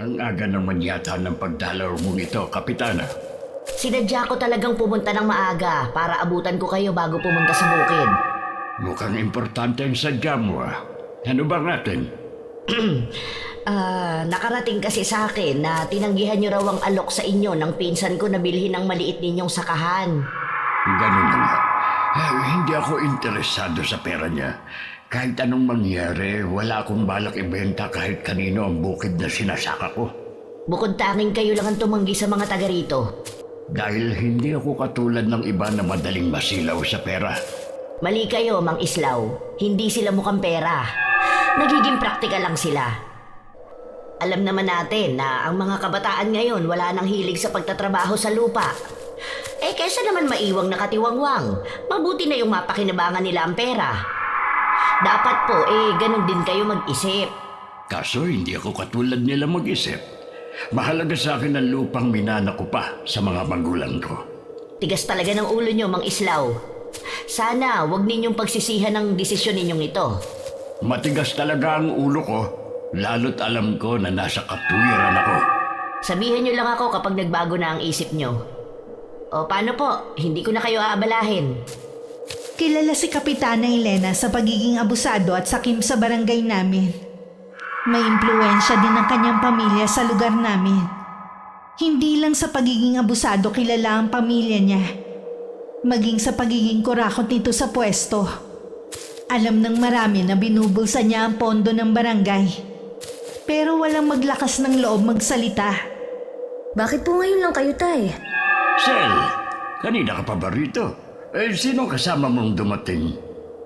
Ang aga naman yata ng pagdalaw mong ito, Kapitana. Sinadya ko talagang pumunta ng maaga para abutan ko kayo bago pumunta sa bukid. Mukhang importante ang sadya mo ah. Ano ba natin? Nakarating kasi sa akin na tinanggihan niyo raw ang alok sa inyo ng pinsan ko na bilhin ng maliit ninyong sakahan. Ganun na nga. Hindi ako interesado sa pera niya. Kahit anong mangyari, wala akong balak ibenta kahit kanino ang bukid na sinasaka ko. Bukod tanging kayo lang ang tumanggi sa mga taga rito. Dahil hindi ako katulad ng iba na madaling masilaw sa pera. Mali kayo, Mang Islaw. Hindi sila mukhang pera. Nagiging praktikal lang sila. Alam naman natin na ang mga kabataan ngayon wala nang hilig sa pagtatrabaho sa lupa. Kaysa naman maiwang nakatiwangwang, mabuti na yung mapakinabangan nila ang pera. Dapat po, ganun din kayo mag-isip. Kaso hindi ako katulad nila mag-isip. Mahalaga sa akin ang lupang minana ko pa sa mga magulang ko. Tigas talaga ng ulo nyo, Mang Islaw. Sana wag ninyong pagsisihan ng desisyon ninyong ito. Matigas talaga ang ulo ko, lalo't alam ko na nasa katwiran ako. Sabihin nyo lang ako kapag nagbago na ang isip nyo. O paano po, hindi ko na kayo aabalahin. Kilala si Kapitana Elena sa pagiging abusado at sakim sa barangay namin. May impluwensya din ang kanyang pamilya sa lugar namin. Hindi lang sa pagiging abusado kilala ang pamilya niya, maging sa pagiging kurakot nito sa pwesto. Alam ng marami na binubulsa niya ang pondo ng barangay. Pero walang maglakas ng loob magsalita. Bakit po ngayon lang kayo, Tay? Sel, kanina ka pa ba rito? Sino kasama mong dumating?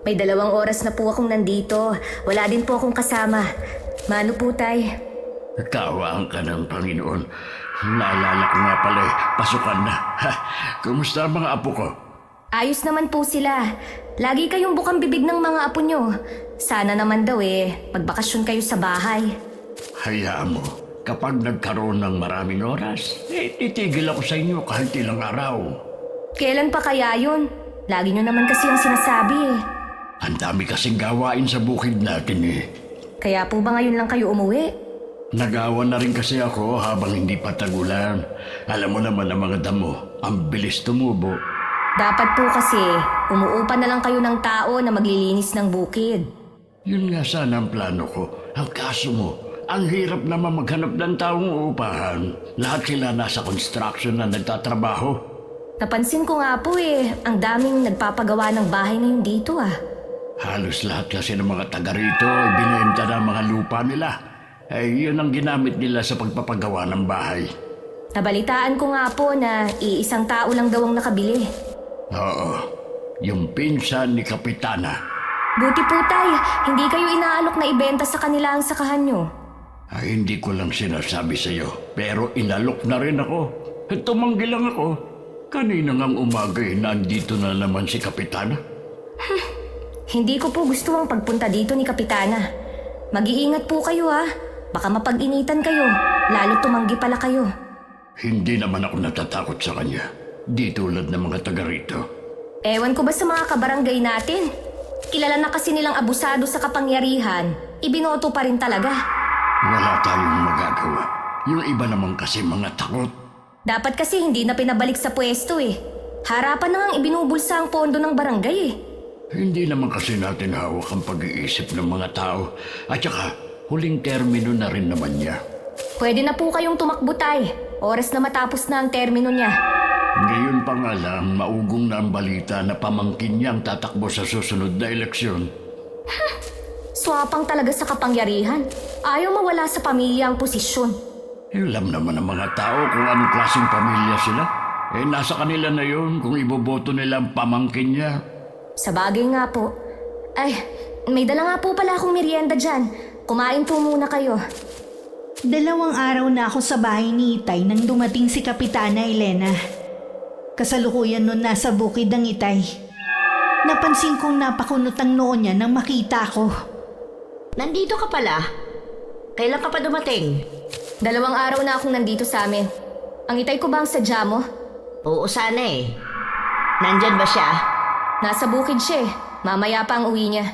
May 2 oras na po akong nandito. Wala din po akong kasama. Mano po, Tay? Kawaan ka ng Panginoon. Naalala ko nga pala pasukan na. Kumusta ang mga apo ko? Ayos naman po sila. Lagi kayong bukang bibig ng mga apo nyo. Sana naman daw magbakasyon kayo sa bahay. Hayaan mo, kapag nagkaroon ng maraming oras, titigil ako sa inyo kahit ilang araw. Kailan pa kaya yun? Lagi nyo naman kasi ang sinasabi Ang dami kasing gawain sa bukid natin Kaya po ba ngayon lang kayo umuwi? Nagawa na rin kasi ako habang hindi pa tagulan. Alam mo naman ang mga damo, ang bilis tumubo. Dapat po kasi umuupa na lang kayo ng tao na maglilinis ng bukid. Yun nga sana ang plano ko. Ang kaso mo, ang hirap naman maghanap ng taong uupahan. Lahat sila nasa construction na nagtatrabaho. Napansin ko nga po ang daming nagpapagawa ng bahay ngayon dito Halos lahat kasi ng mga taga rito binenta na ang mga lupa nila. Yun ang ginamit nila sa pagpapagawa ng bahay. Nabalitaan ko nga po na iisang tao lang daw ang nakabili. Oo, yung pinsan ni Kapitana. Buti po, Tay, hindi kayo inaalok na ibenta sa kanila ang sakahan nyo. Hindi ko lang sinasabi sa'yo, pero inalok na rin ako. Tumanggi lang ako. Kanina ngang umaga nandito na naman si Kapitana. Hindi ko po gusto ang pagpunta dito ni Kapitana. Mag-iingat po kayo Baka mapag-initan kayo, lalo tumanggi pala kayo. Hindi naman ako natatakot sa kanya. Di tulad ng mga taga rito. Ewan ko ba sa mga kabarangay natin? Kilala na kasi nilang abusado sa kapangyarihan, ibinoto pa rin talaga. Wala tayong magagawa. Yung iba naman kasi mga takot. Dapat kasi hindi na pinabalik sa pwesto Harapan na ngang ibinubulsa ang pondo ng barangay Hindi naman kasi natin hawak ang pag-iisip ng mga tao. At saka, huling termino na rin naman niya. Pwede na po kayong tumakbo, Tay. Oras na matapos na ang termino niya. Ngayon pa nga lang, maugong na ang balita na pamangkin niyang tatakbo sa susunod na eleksyon. Swapang talaga sa kapangyarihan. Ayaw mawala sa pamilya ang posisyon. Alam naman ng mga tao kung anong klaseng pamilya sila. Nasa kanila na yun kung iboboto nila ang pamangkin niya. Sa bagay nga po. Ay, may dala nga po pala akong merienda dyan. Kumain po muna kayo. 2 araw na ako sa bahay ni Itay nang dumating si Kapitana Elena. Kasalukuyan nun nasa bukid ang Itay. Napansin kong napakunot ang noo niya nang makita ako. Nandito ka pala? Kailan ka pa dumating? 2 araw na akong nandito sa amin. Ang Itay ko ba ang sadya mo? Oo sana Nandyan ba siya? Nasa bukid siya Mamaya pa ang uwi niya.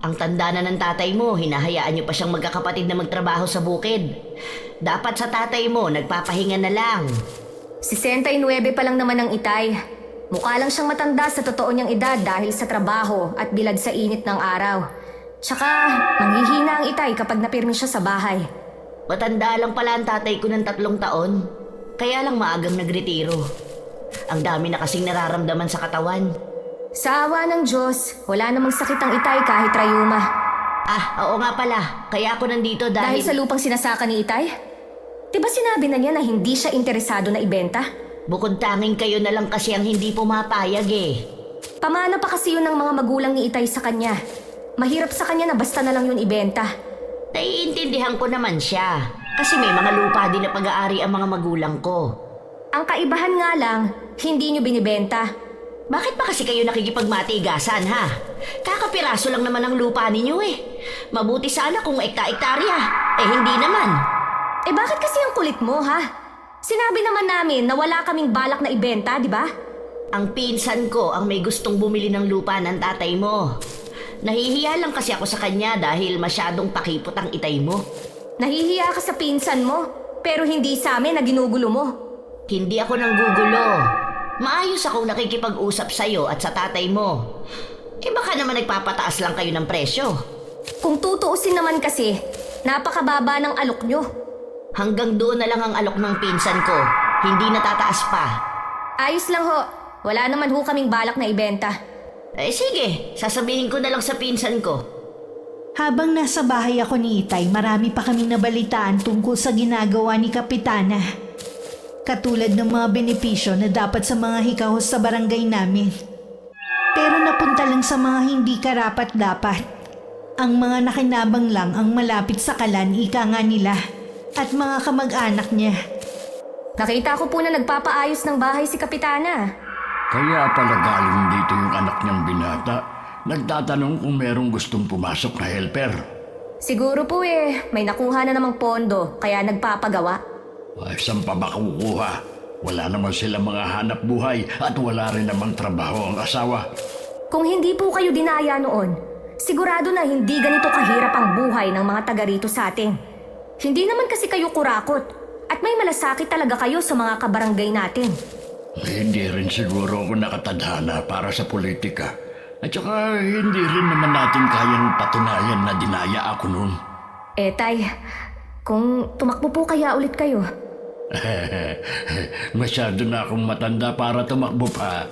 Ang tanda na ng tatay mo, hinahayaan niyo pa siyang magkakapatid na magtrabaho sa bukid. Dapat sa tatay mo, nagpapahinga na lang. 69 pa lang naman ang Itay. Mukha lang siyang matanda sa totoo niyang edad dahil sa trabaho at bilad sa init ng araw. Tsaka, manghihina ang Itay kapag napirmi siya sa bahay. Matanda lang pala ang tatay ko ng 3 taon. Kaya lang maagang nagretiro. Ang dami na kasing nararamdaman sa katawan. Sa awa ng Diyos, wala namang sakit ang Itay kahit rayuma. Oo nga pala. Kaya ako nandito Dahil dahil... sa lupang sinasaka ni Itay? Diba sinabi na niya na hindi siya interesado na ibenta? Bukod tanging kayo na lang kasi ang hindi pumapayag eh. Pamana pa kasi yun ng mga magulang ni Itay sa kanya. Mahirap sa kanya na basta na lang yun ibenta. Naiintindihan ko naman siya. Kasi may mga lupa din na pag-aari ang mga magulang ko. Ang kaibahan nga lang, hindi nyo binibenta. Bakit ba kasi kayo nakikipagmatigasan ha? Kakapiraso lang naman ang lupa ninyo eh. Mabuti sana kung ekta-ektarya. Hindi naman. Bakit kasi ang kulit mo ha? Sinabi naman namin na wala kaming balak na ibenta, di ba? Ang pinsan ko ang may gustong bumili ng lupa ng tatay mo. Nahihiya lang kasi ako sa kanya dahil masyadong pakipot ang itay mo. Nahihiya ka sa pinsan mo, pero hindi sa amin na ginugulo mo. Hindi ako nanggugulo. Maayos akong nakikipag-usap sa'yo at sa tatay mo. Baka naman nagpapataas lang kayo ng presyo. Kung tutuusin naman kasi, napakababa ng alok nyo. Hanggang doon na lang ang alok ng pinsan ko. Hindi natataas pa. Ayos lang ho. Wala naman ho kaming balak na ibenta. Sige, sasabihin ko na lang sa pinsan ko. Habang nasa bahay ako ni Itay, marami pa kaming nabalitaan tungkol sa ginagawa ni Kapitana. Katulad ng mga benepisyo na dapat sa mga hikahos sa barangay namin. Pero napunta lang sa mga hindi karapat-dapat. Ang mga nakinabang lang ang malapit sa kalan, ika nga nila, at mga kamag-anak niya. Nakita ko po na nagpapaayos ng bahay si Kapitana. Kaya pala galing dito yung anak niyang binata. Nagtatanong kung merong gustong pumasok na helper. Siguro po may nakuha na namang pondo kaya nagpapagawa. Saan pa ba kukuha? Wala naman sila mga hanap buhay at wala rin namang trabaho ang asawa. Kung hindi po kayo dinaya noon, sigurado na hindi ganito kahirap ang buhay ng mga taga rito sa atin. Hindi naman kasi kayo kurakot at may malasakit talaga kayo sa mga kabarangay natin. Hindi rin siguro ako nakatadhana para sa politika. At saka hindi rin naman natin kayang patunayan na dinaya ako noon. Tay, kung tumakbo po kaya ulit kayo. Masyado na akong matanda para tumakbo pa.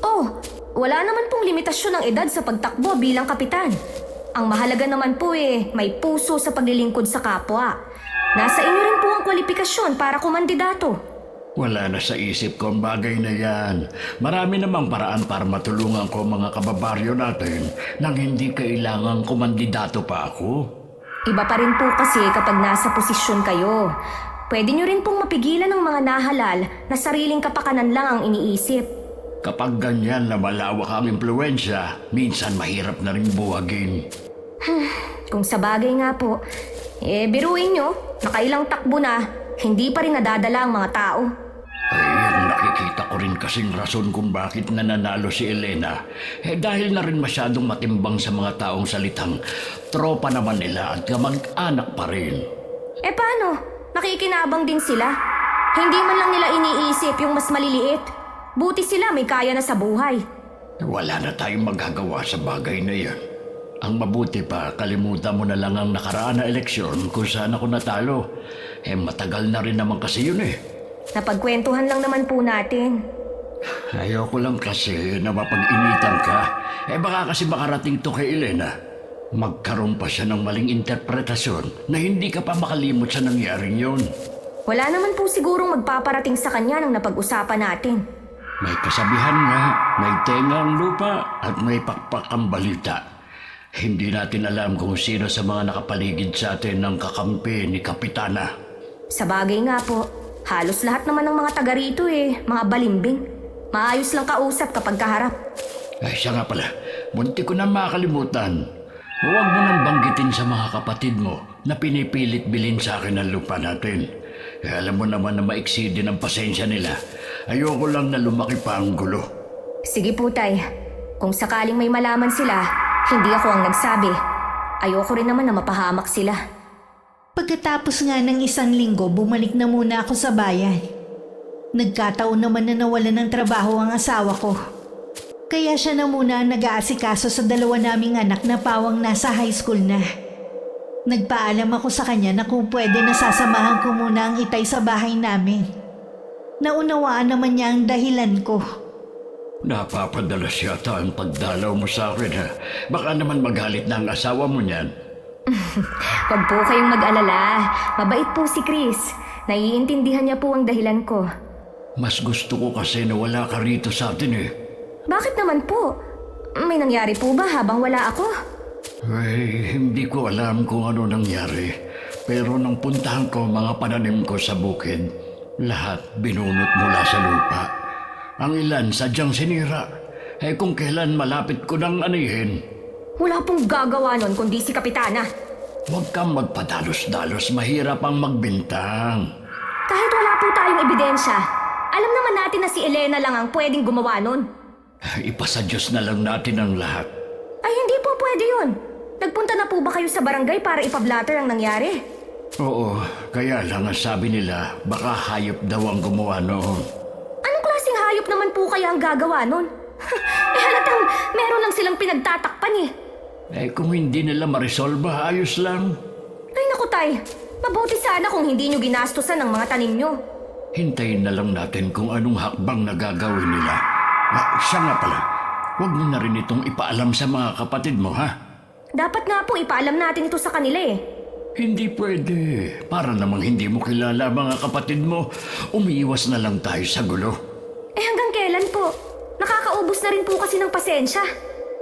Oh, wala naman pong limitasyon ng edad sa pagtakbo bilang kapitan. Ang mahalaga naman po may puso sa paglilingkod sa kapwa. Nasa inyo rin po ang kwalifikasyon para kumandidato. Wala na sa isip ko ang bagay na yan. Marami namang paraan para matulungan ko ang mga kababaryo natin nang hindi kailangang kumandidato pa ako. Iba pa rin po kasi kapag nasa posisyon kayo. Pwede nyo rin pong mapigilan ng mga nahalal na sariling kapakanan lang ang iniisip. Kapag ganyan na malawak ang impluensya, minsan mahirap na rin buwagin. Kung sa bagay nga po, biruin nyo, nakailang takbo na, hindi pa rin nadadala ang mga tao. Ang nakikita ko rin kasing rason kung bakit nananalo si Elena. Dahil na rin masyadong matimbang sa mga taong salitang tropa naman nila at kamag-anak pa rin. Paano? Nakikinabang din sila. Hindi man lang nila iniisip yung mas maliliit. Buti sila may kaya na sa buhay. Wala na tayong magagawa sa bagay na yan. Ang mabuti pa, kalimutan mo na lang ang nakaraan na eleksyon kung saan ako natalo. Matagal na rin naman kasi yun Napagkwentuhan lang naman po natin. Ayoko lang kasi na mapag-initan ka. Baka kasi makarating to kay Elena. Magkaroon pa siya ng maling interpretasyon na hindi ka pa makalimot sa nangyaring yun. Wala naman po sigurong magpaparating sa kanya nang napag-usapan natin. May kasabihan nga, may tenga ang lupa at may pakpak ang balita. Hindi natin alam kung sino sa mga nakapaligid sa atin ang kakampi ni Kapitana. Sa bagay nga po, halos lahat naman ng mga taga rito mga balimbing. Maayos lang kausap kapag kaharap. Siya nga pala, munti ko na makalimutan. Huwag mo nang banggitin sa mga kapatid mo na pinipilit bilhin sa akin ang lupa natin. Alam mo naman na maiksi din ang pasensya nila. Ayoko lang na lumaki pa ang gulo. Sige po, Tay. Kung sakaling may malaman sila, hindi ako ang nagsabi. Ayoko rin naman na mapahamak sila. Pagkatapos nga ng 1 linggo, bumalik na muna ako sa bayan. Nagkataon naman na nawalan ng trabaho ang asawa ko. Kaya siya na muna ang nag-aasikaso sa 2 naming anak na pawang nasa high school na. Nagpaalam ako sa kanya na kung pwede nasasamahan ko muna ang itay sa bahay namin. Naunawaan naman niya ang dahilan ko. Napapadalas yata ang pagdalaw mo sa akin, ha? Baka naman magalit na ang asawa mo niyan. Huwag po kayong mag-alala. Mabait po si Chris. Naiintindihan niya po ang dahilan ko. Mas gusto ko kasi na wala ka rito sa atin, eh. Bakit naman po? May nangyari po ba habang wala ako? Ay, hindi ko alam kung ano nangyari. Pero nung puntahan ko mga pananim ko sa bukid, lahat binunot mula sa lupa. Ang ilan sadyang sinira. Eh kung kailan malapit ko nang anihin. Wala pong gagawa nun kundi si Kapitana. Huwag kang magpadalos-dalos, mahirap ang magbintang. Kahit wala po tayong ebidensya, alam naman natin na si Elena lang ang pwedeng gumawa nun. Ipasa Diyos na lang natin ang lahat. Ay hindi po pwede yun. Nagpunta na po ba kayo sa barangay para ipablatter ang nangyari? Oo, kaya lang ang sabi nila, baka hayop daw ang gumawa noon. Anong klaseng hayop naman po kaya ang gagawa nun? Halatang meron lang silang pinagtatakpan eh. Eh kung hindi nila ma-resolve, ayos lang. Ay naku tay, mabuti sana kung hindi nyo ginastusan ang mga tanim nyo. Hintayin na lang natin kung anong hakbang na gagawin nila. Siya nga pala, huwag mo na rin itong ipaalam sa mga kapatid mo, ha? Dapat nga po ipaalam natin ito sa kanila eh. Hindi pwede. Para namang hindi mo kilala mga kapatid mo, umiiwas na lang tayo sa gulo. Eh hanggang kailan po? Nakakaubos na rin po kasi ng pasensya.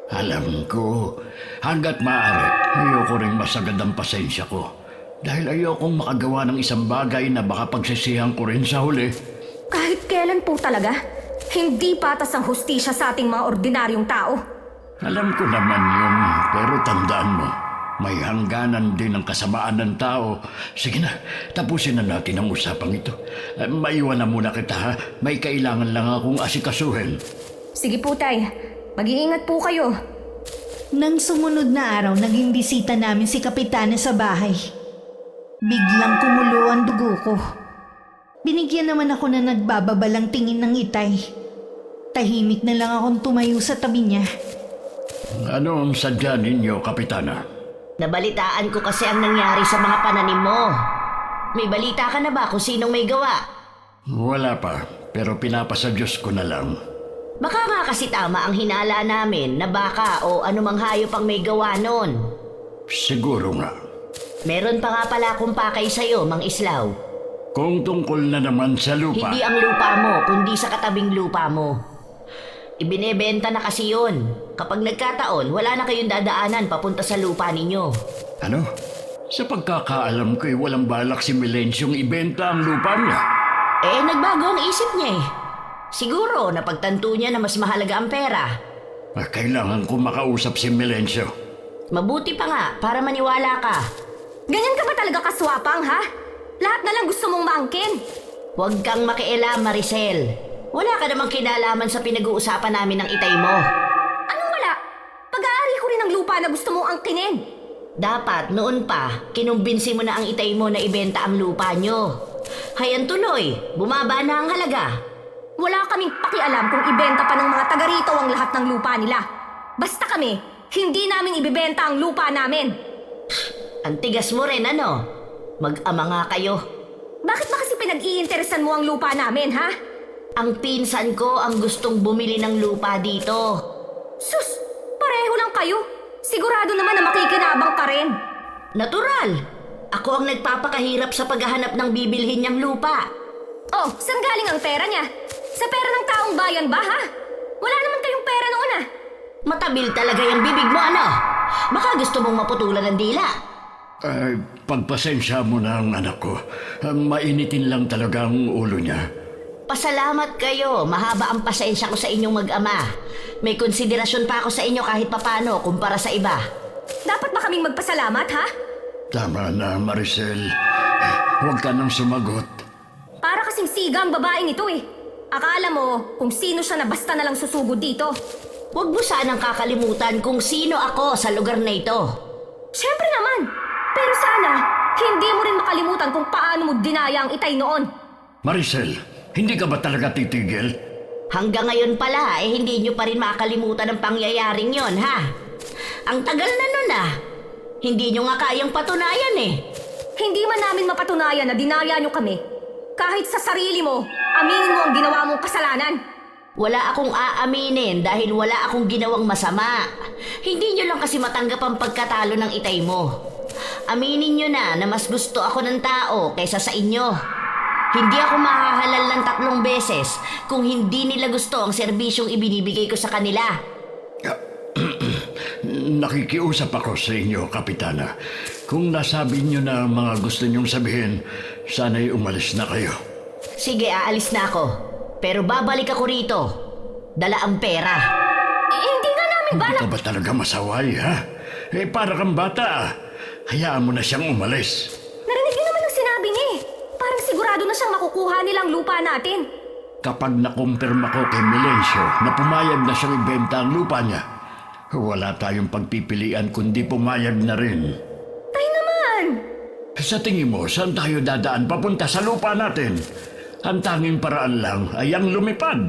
Alam ko, hanggat maaari, ayoko rin masagad ang pasensya ko. Dahil ayokong makagawa ng isang bagay na baka pagsisihan ko rin sa huli. Kahit kailan po talaga, hindi patas ang hustisya sa ating mga ordinaryong tao. Alam ko naman yun, pero tandaan mo, may hangganan din ang kasamaan ng tao. Sige na, tapusin na natin ang usapang ito. Maiwan na muna kita, ha? May kailangan lang akong asikasuhin. Sige po tay, mag-iingat po kayo. Nang sumunod na araw, naging bisita namin si Kapitana sa bahay. Biglang kumulo ang dugo ko. Binigyan naman ako na nagbababalang tingin ng itay. Tahimik na lang akong tumayo sa tabi niya. Ano ang sadya ninyo, Kapitana? Nabalitaan ko kasi ang nangyari sa mga pananim mo. May balita ka na ba kung sinong may gawa? Wala pa, pero pinapasa Diyos ko na lang. Baka nga kasi tama ang hinala namin na baka o anumang hayop ang may gawa nun. Siguro nga. Meron pa nga pala akong pakay sa'yo, Mang Islaw. Kung tungkol na naman sa lupa... Hindi ang lupa mo, kundi sa katabing lupa mo. Ibinebenta na kasi yun. Kapag nagkataon, wala na kayong dadaanan papunta sa lupa ninyo. Ano? Sa pagkakaalam ko'y walang balak si Melensyong ibenta ang lupa niya. Eh, nagbago ang isip niya eh. Siguro, napagtanto niya na mas mahalaga ang pera. Kailangan ko makausap si Melensyo. Mabuti pa nga, para maniwala ka. Ganyan ka ba talaga kaswapang ha? Lahat na lang gusto mong maangkin. Huwag kang makialam, Maricel. Wala ka namang kinalaman sa pinag-uusapan namin ng itay mo. Anong wala? Pag-aari ko rin ang lupa na gusto mong angkinin. Dapat, noon pa, kinumbinsi mo na ang itay mo na ibenta ang lupa nyo. Hayan tuloy, bumaba na ang halaga. Wala kaming pakialam kung ibenta pa ng mga taga rito ang lahat ng lupa nila. Basta kami, hindi namin ibibenta ang lupa namin. Ang tigas mo rin, ano? Mag-ama nga kayo. Bakit ba kasi pinag-iinteresan mo ang lupa namin, ha? Ang pinsan ko ang gustong bumili ng lupa dito. Sus, pareho lang kayo. Sigurado naman na makikinabang ka rin. Natural. Ako ang nagpapakahirap sa paghahanap ng bibilhin niyang lupa. Oh, saan galing ang pera niya? Sa pera ng taong bayan ba, ha? Wala naman kayong pera noon, ah. Matabil talaga yung bibig mo, ano? Baka gusto mong maputulan ng dila. Pagpasensya mo na ang anak ko. Mainitin lang talaga ang ulo niya. Pasalamat kayo. Mahaba ang pasensya ko sa inyong mag-ama. May konsiderasyon pa ako sa inyo kahit papano kumpara sa iba. Dapat ba kaming magpasalamat, ha? Tama na, Maricel. Huwag ka nang sumagot. Para kasing siga ang babaeng ito, eh. Akala mo kung sino siya na basta na lang susugod dito. Huwag mo sanang kakalimutan kung sino ako sa lugar na ito. Siyempre naman. Pero sana, Hindi mo rin makalimutan kung paano mo dinaya ang itay noon. Maricel, hindi ka ba talaga titigil? Hanggang ngayon pala, hindi nyo pa rin makalimutan ang pangyayaring yon, ha? Ang tagal na nun, ah. Hindi nyo nga kayang patunayan, eh. Hindi man namin mapatunayan na dinaya nyo kami. Kahit sa sarili mo, aminin mo ang ginawa mong kasalanan. Wala akong aaminin dahil wala akong ginawang masama. Hindi nyo lang kasi matanggap ang pagkatalo ng itay mo. Aminin nyo na mas gusto ako ng tao kaysa sa inyo. Hindi ako mahahalal ng 3 beses kung hindi nila gusto ang serbisyong ibinibigay ko sa kanila. Nakikiusap ako sa inyo, Kapitana. Kung nasabi niyo na ang mga gusto niyong sabihin, sana'y umalis na kayo. Sige, aalis na ako. Pero babalik ako rito. Dala ang pera. Hindi nga namin Hindi balak. ka ba talaga masaway, ha? Para kang bata, ah. Hayaan mo na siyang umalis. Narinig niyo naman ang sinabi niya eh. Parang sigurado na siyang makukuha nilang lupa natin. Kapag nakumpirma ko kay Melencio na pumayag na siyang ibenta ang lupa niya, wala tayong pagpipilian kundi pumayag na rin. Tay naman! Sa tingin mo, saan tayo dadaan papunta sa lupa natin? Ang tanging paraan lang ay ang lumipad.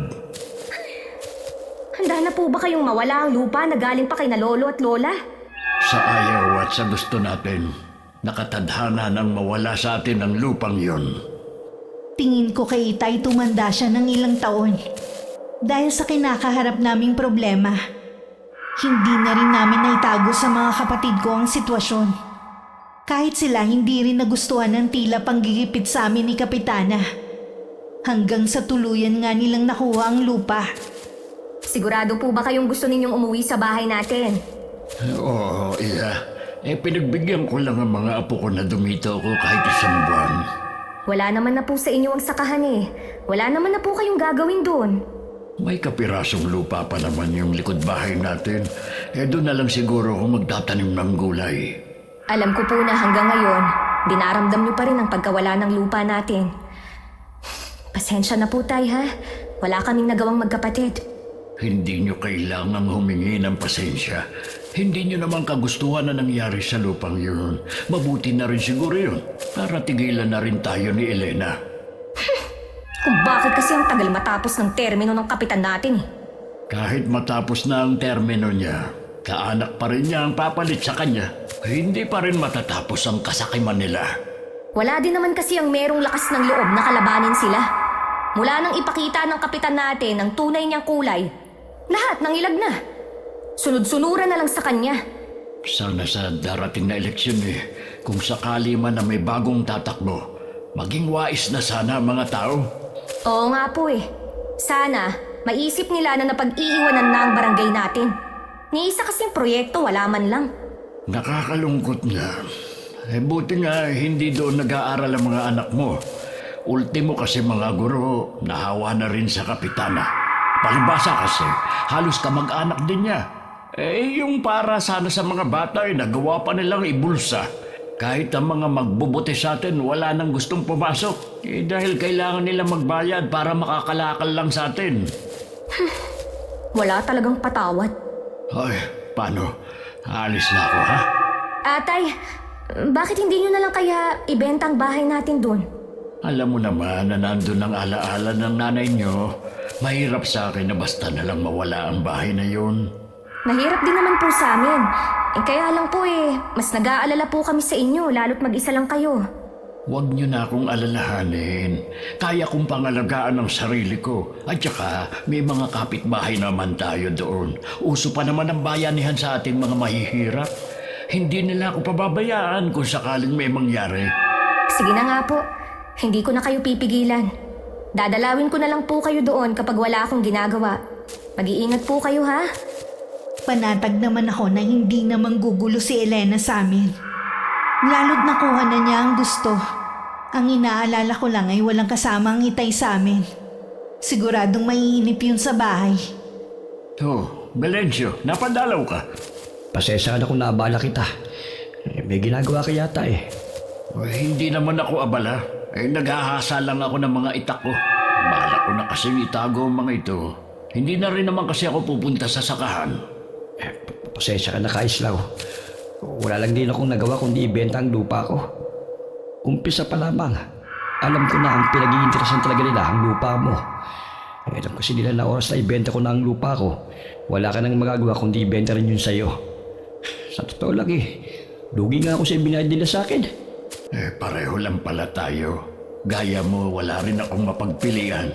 Handa na po ba kayong mawala ang lupa na galing pa kay na lolo at lola? Sa ayaw at sa gusto natin, nakatadhana ng mawala sa atin ang lupang yon. Tingin ko kay Itay tumanda siya ng ilang taon. Dahil sa kinakaharap naming problema, hindi na rin namin naitago sa mga kapatid ko ang sitwasyon. Kahit sila hindi rin nagustuhan ng tila panggigipit sa amin ni Kapitana. Hanggang sa tuluyan nga nilang nakuha ang lupa. Sigurado po ba kayong gusto ninyong umuwi sa bahay natin? Oo, iya. Pinagbigyan ko lang ang mga apo ko na dumito ako kahit 1 buwan. Wala naman na po sa inyo ang sakahan eh. Wala naman na po kayong gagawin doon. May kapirasong lupa pa naman yung likod bahay natin. Doon na lang siguro ako magtatanim ng gulay. Alam ko po na hanggang ngayon, dinaramdam niyo pa rin ang pagkawala ng lupa natin. Pasensya na po tay ha. Wala kaming nagawang magkapatid. Hindi nyo kailangang humingi ng pasensya. Hindi nyo naman kagustuhan na nangyari sa lupang yun. Mabuti na rin siguro yun para tigilan na rin tayo ni Elena. Kung bakit kasi ang tagal matapos ng termino ng kapitan natin eh. Kahit matapos na ang termino niya, kaanak pa rin niya ang papalit sa kanya. Hindi pa rin matatapos ang kasakiman nila. Wala din naman kasi ang merong lakas ng loob na kalabanin sila. Mula nang ipakita ng kapitan natin ang tunay niyang kulay, lahat ng ilag na. Sunod-sunuran na lang sa kanya. Sana sa darating na eleksyon kung sakali man na may bagong tatakbo, maging wais na sana ang mga tao. Oo nga po eh. Sana, maisip nila na napag-iiwanan na ang barangay natin. Ni isa kasing proyekto, wala man lang. Nakakalungkot nga. Buti nga hindi doon nag-aaral ang mga anak mo. Ultimo kasi mga guro, nahawa na rin sa kapitana. Palibasa kasi, halos kamag-anak din niya. Yung para sana sa mga bata nagawa pa nilang ibulsa. Kahit ang mga magbubuti sa atin, wala nang gustong pumasok. Dahil kailangan nila magbayad para makakalakal lang sa atin. Wala talagang patawad. Ay, paano? Alis na ako, ha? Atay, bakit hindi nyo na lang kaya ibenta ang bahay natin doon? Alam mo naman na nandun ang alaala ng nanay niyo. Mahirap sa akin na basta na lang mawala ang bahay na yun. Nahirap din naman po sa amin. Kaya lang po mas nag-aalala po kami sa inyo lalo't mag-isa lang kayo. Huwag niyo na akong alalahanin. Kaya kong pangalagaan ang sarili ko. At saka, may mga kapitbahay naman tayo doon. Uso pa naman ang bayanihan sa ating mga mahihirap. Hindi nila ako pababayaan kung sakaling may mangyari. Sige na nga po. Hindi ko na kayo pipigilan. Dadalawin ko na lang po kayo doon kapag wala akong ginagawa. Mag-iingat po kayo ha. Panatag naman ako na hindi na manggugulo si Elena sa amin. Lalo't nakuha na niya ang gusto. Ang inaalala ko lang ay walang kasama ang Itay sa amin. Siguradong maiinip yun sa bahay. Melencio, napadalaw ka. Pasensya na kung naabala kita. May ginagawa ka yata eh. Hindi naman ako abala. Naghahasa lang ako ng mga itak ko. Bahala ko na kasing itago ang mga ito. Hindi na rin naman kasi ako pupunta sa sakahan. Pasensya ka na, Kaislaw. Wala lang din akong nagawa kundi ibenta ang lupa ko. Umpisa pa lamang. Alam ko na ang pinag-iinteresan talaga nila ang lupa mo. Alam kasi nila na oras na ibenta ko na ang lupa ko. Wala ka nang magagawa kundi ibenta rin yun sa'yo. Sa totoo lang lugi nga ako sa ibinayad nila sa akin. Pareho lang pala tayo. Gaya mo, wala rin akong mapagpilian.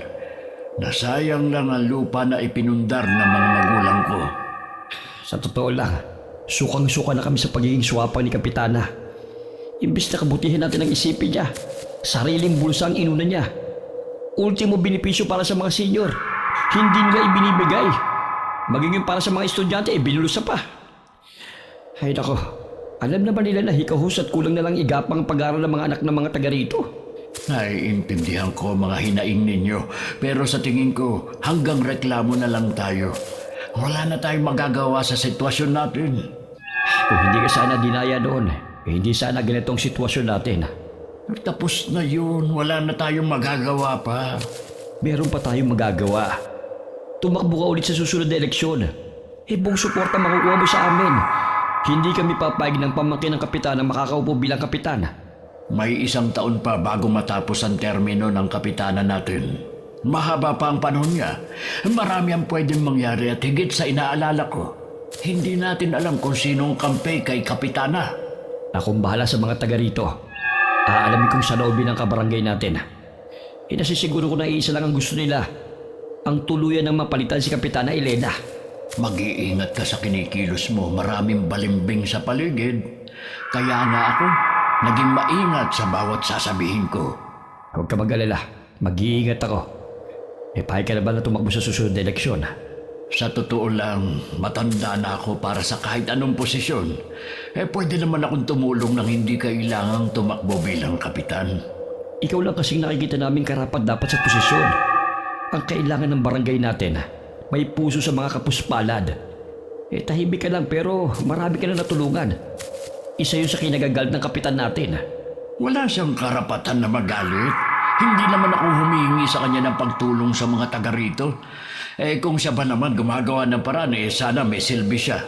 Nasayang lang ang lupa na ipinundar ng mga magulang ko. Sa totoo lang, sukang-suka na kami sa pagiging swapang ni Kapitana. Imbis na kabutihin natin ang isipin niya, sariling bulsa ang inuna niya. Ultimo benepisyo para sa mga senior. Hindi nila ibinibigay. Magiging para sa mga estudyante, binulusa pa. Ay nako, alam naman nila na hikahus at kulang na lang igapang pag-aaral ng mga anak ng mga taga rito. Naiintindihan ko mga hinaing ninyo, pero sa tingin ko hanggang reklamo na lang tayo. Wala na tayong magagawa sa sitwasyon natin. Kung hindi ka sana dinaya doon, hindi sana ganitong sitwasyon natin. Tapos na yun, wala na tayong magagawa pa. Meron pa tayong magagawa. Tumakbo ka ulit sa susunod na eleksyon. Buong suporta makukuha mo sa amin. Hindi kami papayag ng pamangkin ng kapitan na makakaupo bilang kapitan. May 1 taon pa bago matapos ang termino ng kapitanan natin. Mahaba pa ang panahon niya. Marami ang pwedeng mangyari at higit sa inaalala ko. Hindi natin alam kung sinong kampe kay kapitana. Akong bahala sa mga taga rito. Aalamin kong saloobin ang kabarangay natin. Nasisiguro ko na iisa lang ang gusto nila. Ang tuluyan ng mapalitan si Kapitana Elena. Mag-iingat ka sa kinikilos mo. Maraming balimbing sa paligid. Kaya nga ako, naging maingat sa bawat sasabihin ko. Huwag ka mag-alala. Mag-iingat ako. Pahig ka na ba na tumakbo sa susunod na eleksyon? Sa totoo lang, matanda na ako para sa kahit anong posisyon. Pwede naman akong tumulong nang hindi kailangang tumakbo bilang kapitan. Ikaw lang kasing nakikita namin karapat dapat sa posisyon. Ang kailangan ng barangay natin, may puso sa mga kapuspalad. Tahimik ka lang pero marami ka na natulungan. Isa yun sa kinagagalit ng kapitan natin. Wala siyang karapatan na magalit. Hindi naman ako humihingi sa kanya ng pagtulong sa mga taga rito. Kung siya ba naman gumagawa ng paraan, sana may silbi siya.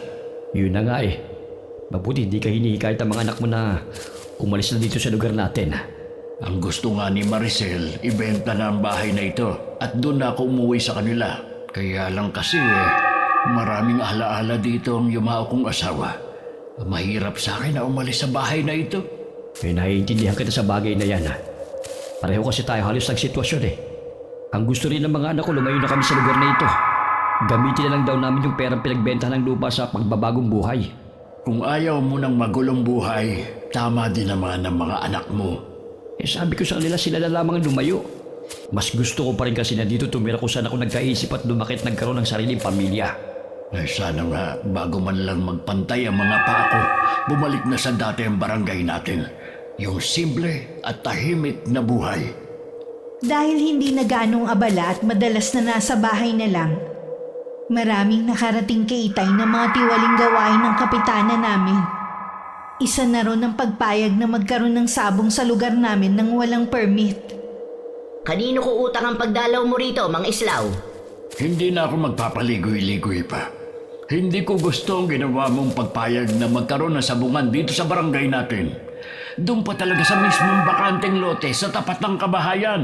Yun na nga Mabuti hindi ka hinihikayat ang mga anak mo na umalis na dito sa lugar natin. Ang gusto nga ni Maricel, ibenta na ang bahay na ito at doon na ako umuwi sa kanila. Kaya lang kasi maraming alaala dito ang yumao kong asawa. Mahirap sa akin na umalis sa bahay na ito. Naiintindihan kita sa bagay na yan. Pareho kasi tayo halos ng sitwasyon Ang gusto rin ng mga anak ko lumayo na kami sa lugar na ito. Gamitin na lang daw namin yung perang pinagbentahan ng lupa sa pagbabagong buhay. Kung ayaw mo ng magulong buhay, tama din naman ang mga anak mo. Sabi ko sa kanila sila na lamang ang lumayo. Mas gusto ko pa rin kasi na dito tumira kung saan ako nagkaisip at lumakit nagkaroon ng sariling pamilya. Sana nga, bago man lang magpantay ang mga paa ko, bumalik na sa dati ang barangay natin. Yung simple at tahimik na buhay. Dahil hindi na ganong abala at madalas na nasa bahay na lang, maraming nakarating kay Itay na mga tiwaling gawain ng kapitana namin. Isa na ron ang pagpayag na magkaroon ng sabong sa lugar namin nang walang permit. Kanino ko utang ang pagdalaw mo rito, Mang Islaw? Hindi na ako magpapaligoy-ligoy pa. Hindi ko gusto ang ginawa mong pagpayag na magkaroon ng sabungan dito sa barangay natin. Doon pa talaga sa mismong bakanteng lote sa tapat ng kabahayan.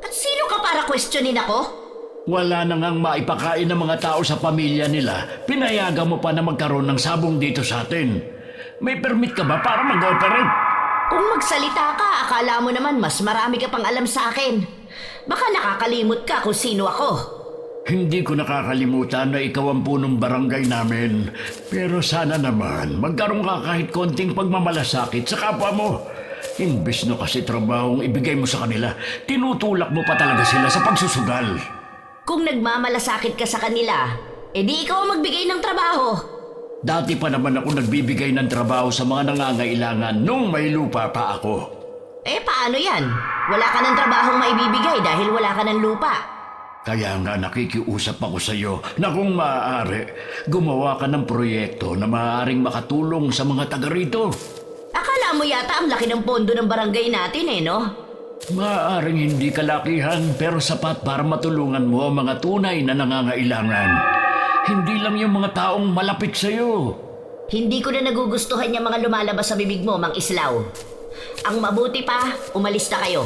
At sino ka para questionin ako? Wala na ngang maipakain ng mga tao sa pamilya nila. Pinayagan mo pa na magkaroon ng sabong dito sa atin. May permit ka ba para mag-operate? Kung magsalita ka, akala mo naman mas marami ka pang alam sa akin. Baka nakakalimot ka kung sino ako. Hindi ko nakakalimutan na ikaw ang punong barangay namin. Pero sana naman, magkaroon ka kahit konting pagmamalasakit sa kapwa mo. Imbes na kasi trabahong ibigay mo sa kanila, tinutulak mo pa talaga sila sa pagsusugal. Kung nagmamalasakit ka sa kanila, edi ikaw ang magbigay ng trabaho. Dati pa naman ako nagbibigay ng trabaho sa mga nangangailangan nung may lupa pa ako. Paano yan? Wala ka ng trabahong maibibigay dahil wala ka ng lupa. Kaya nga nakikiusap ako sa iyo na kung maaari, gumawa ka ng proyekto na maaaring makatulong sa mga taga rito. Akala mo yata ang laki ng pondo ng barangay natin no? Maaaring hindi kalakihan pero sapat para matulungan mo ang mga tunay na nangangailangan. Hindi lang yung mga taong malapit sa iyo. Hindi ko na nagugustuhan yung mga lumalabas sa bibig mo, Mang Islaw. Ang mabuti pa, umalis na kayo.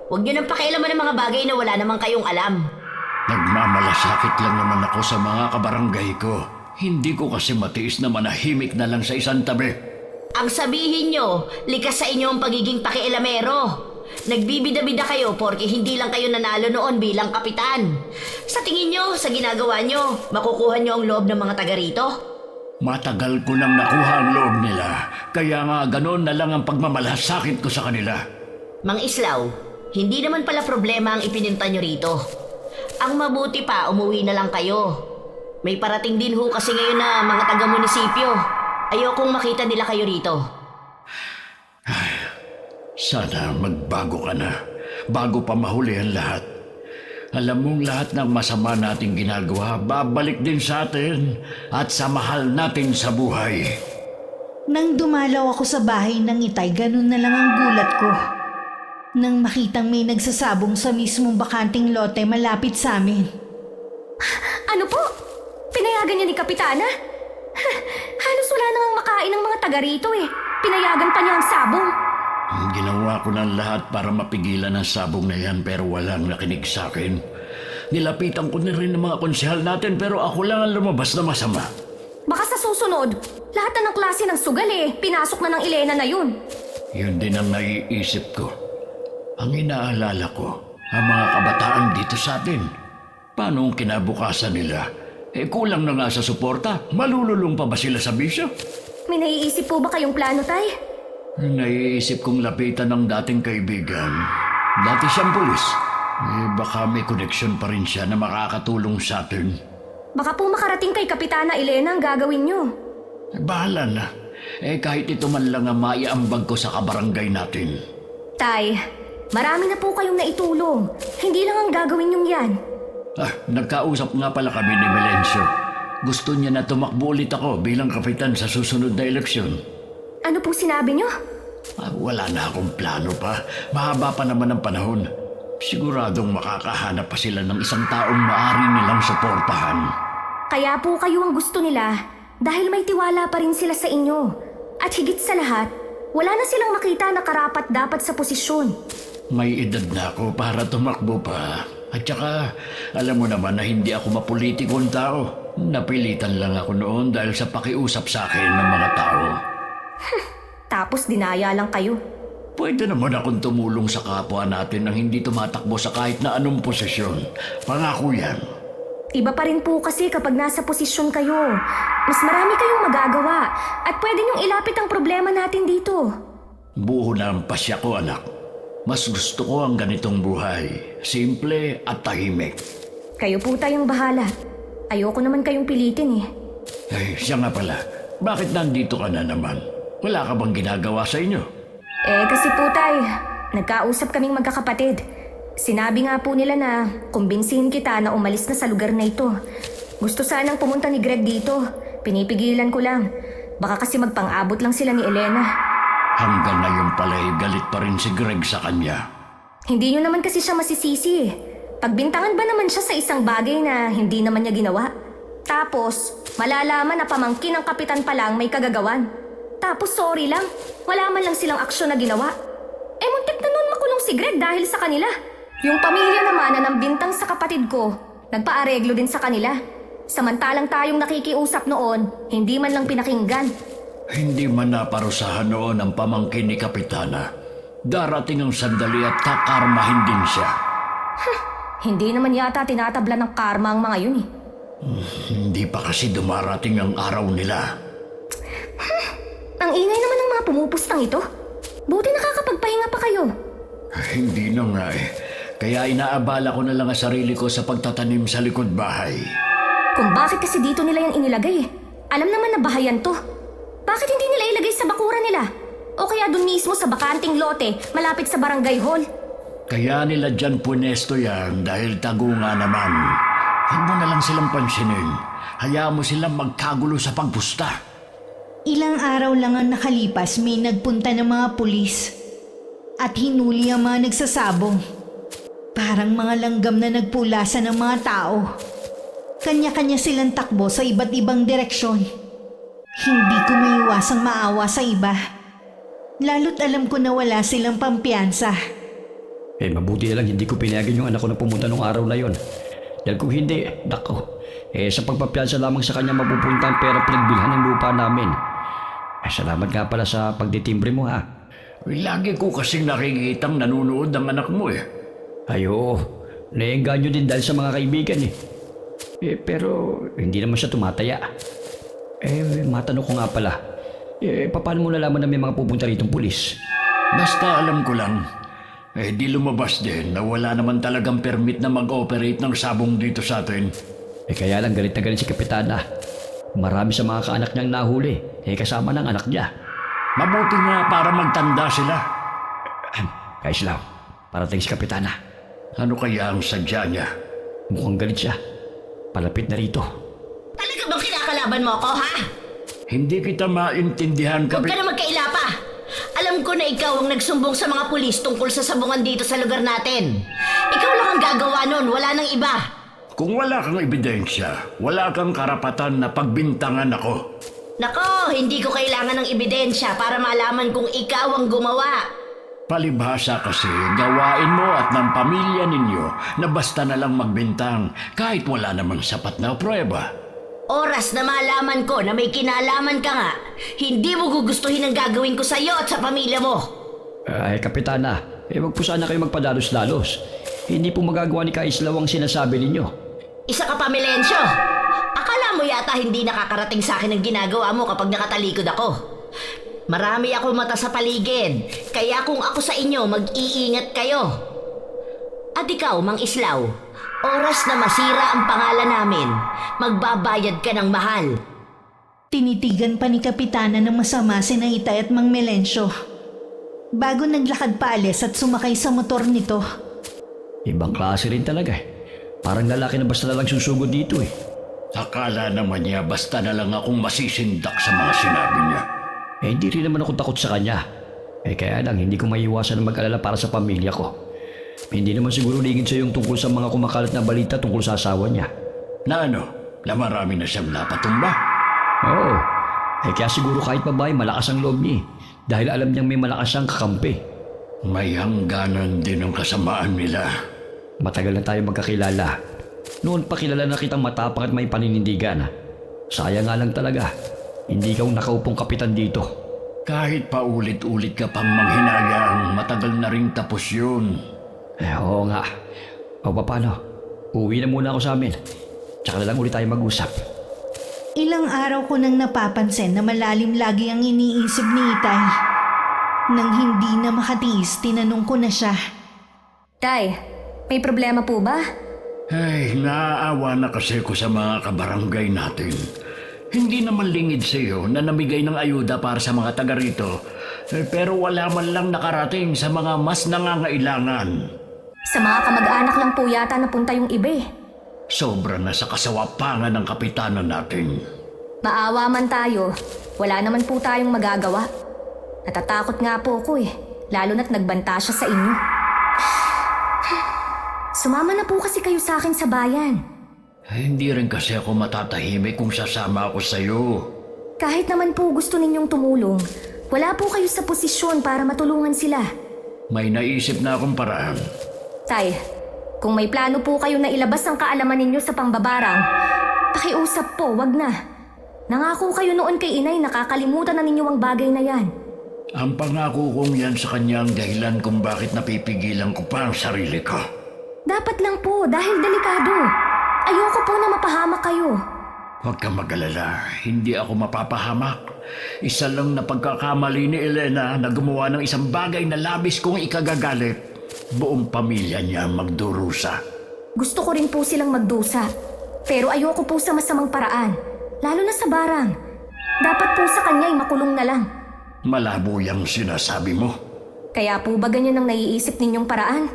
Huwag niyo nang pakialaman ng mga bagay na wala namang kayong alam. Nagmamalasakit lang naman ako sa mga kabarangay ko. Hindi ko kasi matiis na manahimik na lang sa isang tabi. Ang sabihin nyo, likas sa inyo ang pagiging pakialamero. Nagbibida-bida kayo porke hindi lang kayo nanalo noon bilang kapitan. Sa tingin nyo, sa ginagawa nyo, makukuha nyo ang loob ng mga taga rito? Matagal ko nang nakuha ang loob nila. Kaya nga ganon na lang ang pagmamalasakit ko sa kanila. Mang Islaw, hindi naman pala problema ang ipininta nyo rito. Ang mabuti pa, umuwi na lang kayo. May parating din ho kasi ngayon na mga taga-munisipyo. Ayokong makita nila kayo rito. Sana magbago ka na, bago pa mahuli ang lahat. Alam mong lahat ng masama nating ginagawa, babalik din sa atin at sa mahal natin sa buhay. Nang dumalaw ako sa bahay ng Itay, ganun na lang ang gulat ko. Nang makitang may nagsasabong sa mismong bakanting lote malapit sa amin. Ano po? Pinayagan niya ni Kapitana? Halos wala nang makain ng mga taga rito eh. Pinayagan pa niya ang sabong. Ginawa ko ng lahat para mapigilan ang sabong na yan pero walang nakinig sa akin. Nilapitan ko na rin ng mga konsehal natin pero ako lang ang lumabas na masama. Baka sa susunod, lahat na ng klase ng sugal eh, pinasok na ng Elena na yun. Yun din ang naiisip ko. Ang inaalala ko, ang mga kabataan dito sa atin. Paano ang kinabukasan nila? Kulang na nga sa suporta. Malululong pa ba sila sa bisyo? May naiisip po ba kayong plano, Tay? Naiisip kong lapitan ng dating kaibigan. Dati siyang pulis. Baka may koneksyon pa rin siya na makakatulong sa atin. Baka po makarating kay Kapitana Elena ang gagawin nyo. Bahala na. Kahit ito man lang ang maiambag ko sa kabarangay natin. Tay, marami na po kayong naitulong. Hindi lang ang gagawin nyong yan. Nagkausap nga pala kami ni Melencio. Gusto niya na tumakbo ulit ako bilang kapitan sa susunod na eleksyon. Ano pong sinabi nyo? Wala na akong plano pa. Mahaba pa naman ang panahon. Siguradong makakahanap pa sila ng isang taong maaari nilang suportahan. Kaya po kayo ang gusto nila dahil may tiwala pa rin sila sa inyo. At higit sa lahat, wala na silang makita na karapat dapat sa posisyon. May edad na ako para tumakbo pa. At saka, alam mo naman na hindi ako mapolitikong tao. Napilitan lang ako noon dahil sa pakiusap sa akin ng mga tao. Tapos dinaya lang kayo. Pwede naman akong tumulong sa kapwa natin nang hindi tumatakbo sa kahit na anong posisyon. Pangako yan. Iba pa rin po kasi kapag nasa posisyon kayo. Mas marami kayong magagawa at pwede niyong ilapit ang problema natin dito. Buo na ang pasya ko, anak. Mas gusto ko ang ganitong buhay. Simple at tahimik. Kayo po tayong bahala. Ayoko naman kayong pilitin eh. Siya nga pala. Bakit nandito ka na naman? Wala ka bang ginagawa sa inyo? Kasi po tay, nagkausap kaming magkakapatid. Sinabi nga po nila na kumbinsihin kita na umalis na sa lugar na ito. Gusto sanang pumunta ni Greg dito. Pinipigilan ko lang. Baka kasi magpang-abot lang sila ni Elena. Hanggang ngayon pala galit pa rin si Greg sa kanya. Hindi nyo naman kasi siya masisisi eh. Pagbintangan ba naman siya sa isang bagay na hindi naman niya ginawa? Tapos, malalaman na pamangkin ng kapitan pa lang may kagagawan. Tapos sorry lang, wala man lang silang aksyon na ginawa. Muntik na nun makulong si Greg dahil sa kanila. Yung pamilya naman na nambintang sa kapatid ko, nagpaareglo din sa kanila. Samantalang tayong nakikiusap noon, hindi man lang pinakinggan. Hindi man naparusahan noon ang pamangkin ni Kapitana. Darating ang sandali at kakarmahin din siya. Hindi naman yata tinatabla ng karma ang mga yun eh. Hindi pa kasi dumarating ang araw nila. Ang ingay naman ng mga pumupustang ito. Buti nakakapagpahinga pa kayo. Hindi na nga Kaya inaabala ko na lang ang sarili ko sa pagtatanim sa likod bahay. Kung bakit kasi dito nila yan inilagay eh. Alam naman na bahayan to. Bakit hindi nila ilagay sa bakura nila? O kaya dun mismo sa bakanting lote malapit sa barangay hall? Kaya nila dyan punesto yan dahil tago nga naman. Huwag mo na lang silang pansinin. Hayaan mo silang magkagulo sa pagpusta. Ilang araw lang ang nakalipas, may nagpunta ng mga pulis at hinuli ang mga nagsasabong. Parang mga langgam na nagpulasan ng mga tao. Kanya-kanya silang takbo sa iba't ibang direksyon. Hindi ko maiwasang maawa sa iba. Lalo't alam ko na wala silang pampiyansa. Mabuti na lang hindi ko pinayagan yung anak ko na pumunta nung araw na yon. Dahil kung hindi, nako, sa pagpapiyansa lamang sa kanya mapupunta ang pera pinagbilhan ng lupa namin. Salamat nga pala sa pagditimbre mo ha. Lagi ko kasing nakikitang nanonood ang anak mo eh. Oo, naiengganyo din dahil sa mga kaibigan eh. Pero hindi naman siya tumataya. Matanong ko nga pala, paano mo nalaman na may mga pupunta ritong pulis? Basta alam ko lang, di lumabas din na wala naman talagang permit na mag-operate ng sabong dito sa atin. Kaya lang galit na galit si Kapitana. Marami sa mga kaanak niyang nahuli, kasama ng anak niya. Mabuti nga para magtanda sila. Kaislaw, parating si Kapitana. Ano kaya ang sadya niya? Mukhang galit siya. Palapit na rito. Talaga bang kinakalaban mo ako, ha? Hindi kita maintindihan, Huwag ka na magkaila pa. Alam ko na ikaw ang nagsumbong sa mga pulis tungkol sa sabungan dito sa lugar natin. Ikaw lang ang gagawa nun, wala nang iba. Kung wala kang ebidensya, wala kang karapatan na pagbintangan ako. Nako, hindi ko kailangan ng ebidensya para malaman kung ikaw ang gumawa. Palibhasa kasi, gawain mo at ng pamilya ninyo na basta na lang magbintang kahit wala namang sapat na pruweba. Oras na malaman ko na may kinalaman ka nga, hindi mo gugustuhin ang gagawin ko sa iyo at sa pamilya mo. Kapitana, wag po sana kayo magpadalos-dalos. Hindi po magagawa ni Kaislaw ang sinasabi ninyo. Isa ka pa, Melensyo. Akala mo yata hindi nakakarating sa akin ang ginagawa mo kapag nakatalikod ako. Marami ako mata sa paligid, kaya kung ako sa inyo, mag-iingat kayo. At ikaw, Mang Islaw, oras na masira ang pangalan namin, magbabayad ka ng mahal. Tinitigan pa ni Kapitana ng masama si Itay at Mang Melencio. Bago naglakad paalis at sumakay sa motor nito. Ibang klase rin talaga eh. Parang lalaki na basta na lang susugod dito eh. Akala naman niya basta na lang akong masisindak sa mga sinabi niya. Hindi rin naman ako takot sa kanya. Kaya lang hindi ko maiiwasan na mag-alala para sa pamilya ko. Hindi naman siguro ligid sa yung tungkol sa mga kumakalat na balita tungkol sa asawa niya. Na ano? Na marami na siyang napatumba? Oo. Kaya siguro kahit babae malakas ang loob niya eh. Dahil alam niyang may malakas siyang kakampi. May hangganan din ang kasamaan nila. Matagal na tayo magkakilala. Noon pa kilala na kitang matapang at may paninindigan. Sayang nga lang talaga. Hindi ka nakaupong kapitan dito. Kahit pa ulit-ulit ka pang manghinayang, matagal na ring tapos yun. Oo nga. O paano? Uwi na muna ako sa amin. Tsaka na lang ulit tayo mag-usap. Ilang araw ko nang napapansin na malalim lagi ang iniisip ni Itay. Nang hindi na makatiis, tinanong ko na siya. Tay, may problema po ba? Ay, naaawa na kasi ko sa mga kabarangay natin. Hindi naman lingid sa iyo na namigay ng ayuda para sa mga taga rito, pero wala man lang nakarating sa mga mas nangangailangan. Sa mga kamag-anak lang po yata napunta yung iba eh. Sobra na sa kasawapangan ng kapitanan natin. Maawa man tayo, wala naman po tayong magagawa. Natatakot nga po ako eh, lalo na't nagbanta siya sa inyo. Sumama na po kasi kayo sa akin sa bayan. Hindi rin kasi ako matatahimik kung sasama ako sa iyo. Kahit naman po gusto ninyong tumulong, wala po kayo sa posisyon para matulungan sila. May naisip na akong paraan. Tay, kung may plano po kayo na ilabas ang kaalaman ninyo sa pambabarang, pakiusap po, wag na. Nangako kayo noon kay inay, nakakalimutan na ninyo ang bagay na yan. Ang pangako kong yan sa kanya ang dahilan kung bakit napipigilan ko pa ang sarili ko. Dapat lang po, dahil delikado. Ayoko po na mapahamak kayo. Huwag kang mag-alala, hindi ako mapapahamak. Isa lang na pagkakamali ni Elena na gumawa ng isang bagay na labis kong ikagagalit. Buong pamilya niya magdurusa. Gusto ko rin po silang magdusa. Pero ayoko po sa masamang paraan. Lalo na sa barang. Dapat po sa kanya ay makulong na lang. Malabo yung sinasabi mo. Kaya po ba ganyan ang naiisip ninyong paraan?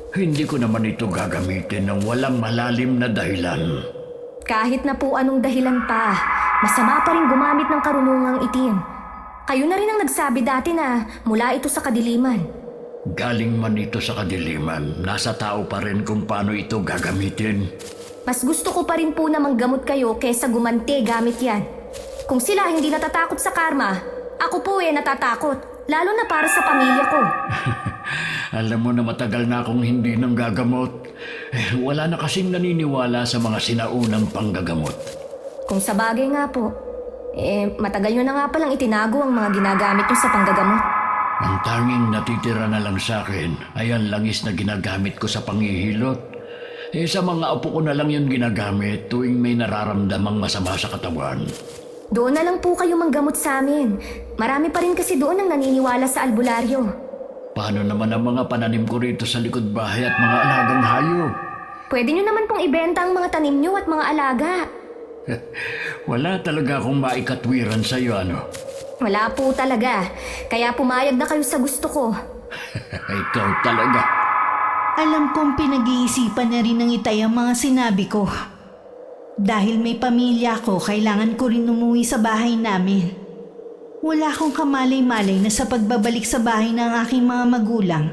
Hindi ko naman ito gagamitin ng walang malalim na dahilan. Kahit na po anong dahilan pa, masama pa rin gumamit ng karunungang itim. Kayo na rin ang nagsabi dati na mula ito sa kadiliman. Galing man ito sa kadiliman, nasa tao pa rin kung paano ito gagamitin. Mas gusto ko pa rin po na manggamot kayo kesa gumante gamit yan. Kung sila hindi natatakot sa karma, ako po natatakot. lalo na para sa pamilya ko. Alam mo na matagal na akong hindi nang gagamot. Wala na kasing naniniwala sa mga sinaunang panggagamot. Kung sa bagay nga po, matagal nyo na nga palang itinago ang mga ginagamit nyo sa panggagamot. Ang tanging natitira na lang sa akin ay ang langis na ginagamit ko sa pangihilot. Sa mga apo ko na lang yun ginagamit tuwing may nararamdamang masama sa katawan. Doon na lang po kayo manggamot sa amin. Marami pa rin kasi doon ang naniniwala sa albularyo. Paano naman ang mga pananim ko rito sa likod bahay at mga alagang hayop? Pwede nyo naman pong ibenta ang mga tanim nyo at mga alaga. Wala talaga akong maikatwiran sa iyo, ano? Wala po talaga. Kaya pumayag na kayo sa gusto ko. Ikaw talaga. Alam kong pinag-iisipan na rin ng Itay ang mga sinabi ko. Dahil may pamilya ko, kailangan ko rin umuwi sa bahay namin. Wala akong kamalay-malay na sa pagbabalik sa bahay ng aking mga magulang,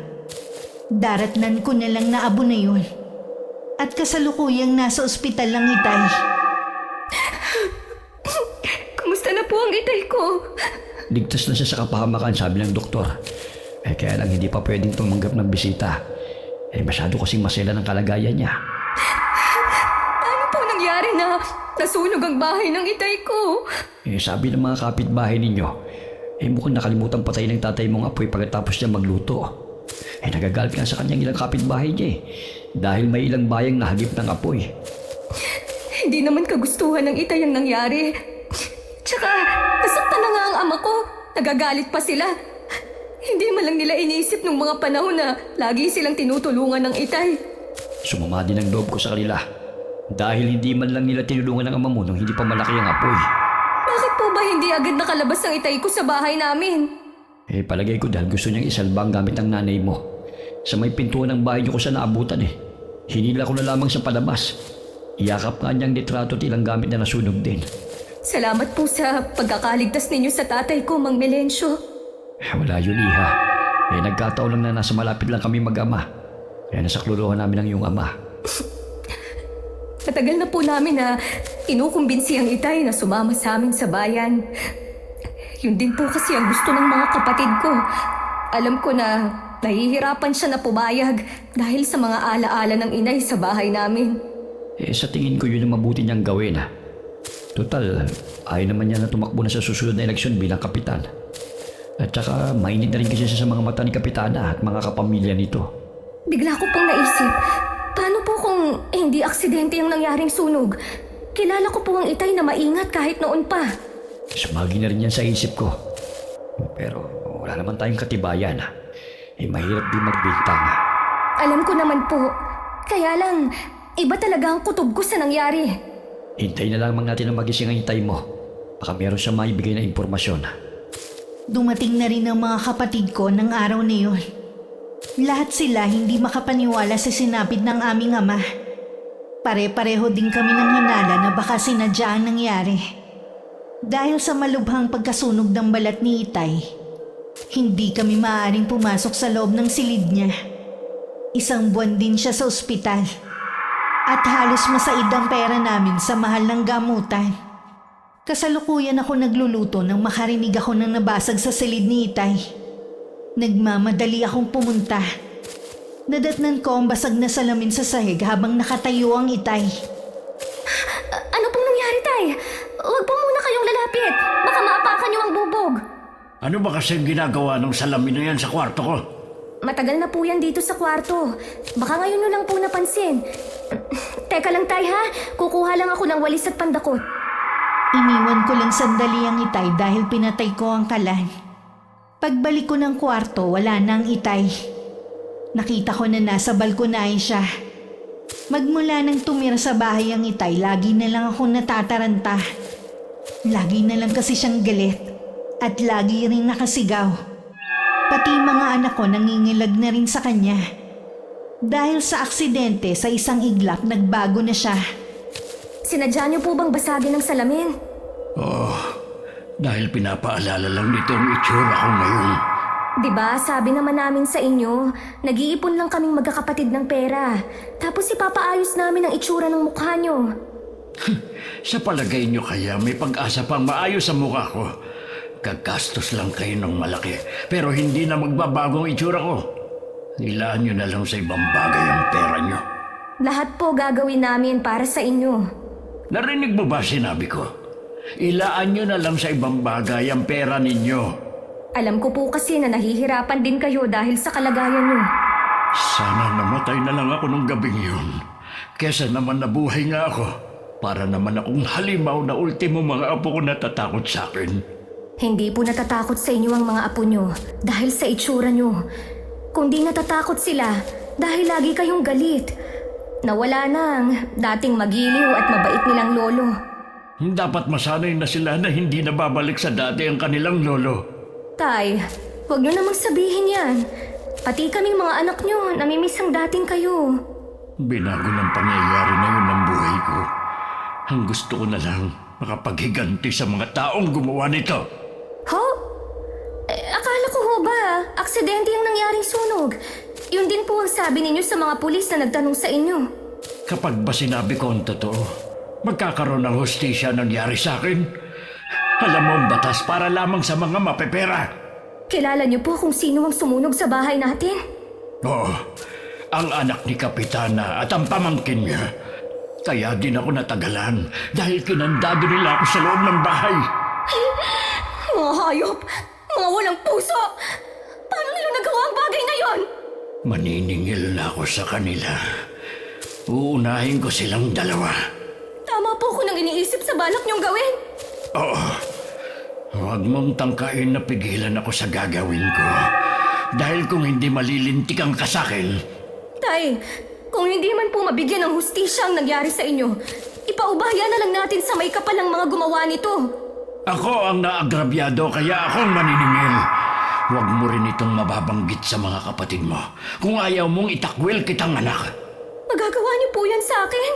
daratnan ko na lang na abo na yun. At kasalukuyang nasa ospital ang Itay. Kumusta na po ang itay ko? Ligtas na siya sa kapahamakan, sabi ng doktor. Kaya lang hindi pa pwedeng tumanggap ng bisita. Masyado kasing masela ng kalagayan niya. Ano po nangyari na nasunog ang bahay ng itay ko? Sabi ng mga kapitbahay ninyo, mukhang nakalimutan patay ng tatay mong apoy pagkatapos niya magluto. Nagagalit nga sa kanyang ilang kapitbahay niya dahil may ilang bayang nahagip ng apoy. Hindi naman kagustuhan ng itay ang nangyari. Tsaka, nasaktan na nga ang ama ko. Nagagalit pa sila. Hindi man lang nila iniisip nung mga panahon na lagi silang tinutulungan ng itay. Sumama din ang loob ko sa kanila dahil hindi man lang nila tinulungan ng ama mo nung hindi pa malaki ang apoy. Bakit po ba hindi agad nakalabas ang itay ko sa bahay namin? Palagay ko dahil gusto niyang isalba ang gamit ng nanay mo. Sa may pintuan ng bahay niyo ko siya naabutan Hinila ko na lamang sa palabas. Iyakap nga niyang litrato at ilang gamit na nasunog din. Salamat po sa pagkakaligtas ninyo sa tatay ko, Mang Melencio. Wala yun, iha. Nagkataon lang na nasa malapit lang kami mag-ama. Kaya nasakluluhan namin ang iyong ama. Matagal na po namin na inukumbinsi ang itay na sumama sa amin sa bayan. Yun din po kasi ang gusto ng mga kapatid ko. Alam ko na nahihirapan siya na pumayag dahil sa mga alaala ng inay sa bahay namin. Sa tingin ko yun ang mabuti niyang gawin. Total, ayaw naman niya na tumakbo na sa susunod na eleksyon bilang kapitan. At saka mainit na rin kasi siya sa mga mata ni Kapitana at mga kapamilya nito. Bigla ko pong naisip, paano po kung hindi aksidente ang nangyaring sunog? Kilala ko po ang itay na maingat kahit noon pa. Sumagi na rin yan sa isip ko. Pero wala naman tayong katibayan. Mahirap din magbintang. Alam ko naman po. Kaya lang, iba talaga ang kutob ko sa nangyari. Hintayin na lamang natin na magising ang itay mo. Baka meron siya maibigay na impormasyon. Dumating na rin ang mga kapatid ko ng araw na yun. Lahat sila hindi makapaniwala sa sinapit ng aming ama. Pare-pareho din kami ng hinala na baka sinadya ang nangyari. Dahil sa malubhang pagkasunog ng balat ni Itay, hindi kami maaaring pumasok sa loob ng silid niya. Isang buwan din siya sa ospital. At halos masaid ang pera namin sa mahal ng gamutan. Kasalukuyan ako nagluluto nang makarinig ako ng nabasag sa silid ni Itay. Nagmamadali akong pumunta. Nadatnan ko ang basag na salamin sa sahig habang nakatayo ang Itay. Ano pong nangyari, Tay? Huwag po muna kayong lalapit. Baka maapakan niyo ang bubog. Ano ba kasi ginagawa ng salamin na yan sa kwarto ko? Matagal na po yan dito sa kwarto. Baka ngayon nyo lang po napansin. Teka lang, Tay, ha? Kukuha lang ako ng walis at pandakot. Iniwan ko lang sandali ang Itay dahil pinatay ko ang kalan. Pagbalik ko ng kwarto, wala na ang Itay. Nakita ko na nasa balkonahe siya. Magmula nang tumira sa bahay ang Itay, lagi na lang akong natataranta. Lagi na lang kasi siyang galit at lagi rin nakasigaw. Pati mga anak ko nangingilag na rin sa kanya. Dahil sa aksidente sa isang iglap, nagbago na siya. Sinadya niyo po bang basagin ng salamin? Dahil pinapaalala lang nito ang itsura ko ngayon. Diba, sabi naman namin sa inyo, nag-iipon lang kaming magkakapatid ng pera. Tapos ipapaayos namin ang itsura ng mukha niyo. Sa palagay nyo kaya may pag-asa pang maayos sa mukha ko. Gagastos lang kayo ng malaki, pero hindi na magbabago ang itsura ko. Ilaan nyo na lang sa ibang bagay ang pera nyo. Lahat po gagawin namin para sa inyo. Narinig mo ba sinabi ko? Ilaan nyo na lang sa ibang bagay ang pera ninyo. Alam ko po kasi na nahihirapan din kayo dahil sa kalagayan nyo. Sana namatay na lang ako nung gabing yun. Kesa naman nabuhay nga ako. Para naman akong halimaw na ultimo mga apo ko natatakot sa akin. Hindi po natatakot sa inyo ang mga apo nyo dahil sa itsura nyo. Kundi natatakot sila dahil lagi kayong galit. Nawala na ang dating magiliw at mabait nilang lolo. Dapat masanay na sila na hindi na babalik sa dati ang kanilang lolo. Tay, huwag nyo namang sabihin yan. Pati kaming mga anak nyo, namimiss ang dating kayo. Binago ng pangyayari na yun ng buhay ko. Ang gusto ko na lang makapaghiganti sa mga taong gumawa nito. Ho? Akala ko ho ba, aksidente ang nangyaring sunog. Yun din po ang sabi ninyo sa mga pulis na nagtanong sa inyo. Kapag ba sinabi ko ang totoo, magkakaroon ng hustisya nangyari sa akin. Alam mo ang batas para lamang sa mga mapepera. Kilala niyo po kung sino ang sumunog sa bahay natin? Oo, ang anak ni Kapitana at ang pamangkin niya. Kaya din ako natagalan dahil kinandado nila ako sa loob ng bahay. Mga hayop! Mga walang puso! Paano nila nagawa ang bagay na yon? Maniningil na ako sa kanila. Uunahin ko silang dalawa. Tama po ko nang iniisip sa balak niyong gawin. Oo. Huwag mong tangkain na pigilan ako sa gagawin ko. Dahil kung hindi malilintik ang kasakin. Tay, kung hindi man po mabigyan ng hustisya ang nangyari sa inyo, ipaubaya na lang natin sa may kapalang mga gumawa nito. Ako ang naagrabyado kaya akong maniningil. Huwag mo rin itong mababanggit sa mga kapatid mo. Kung ayaw mong itakwil kitang anak. Magagawa niyo po yan sa akin?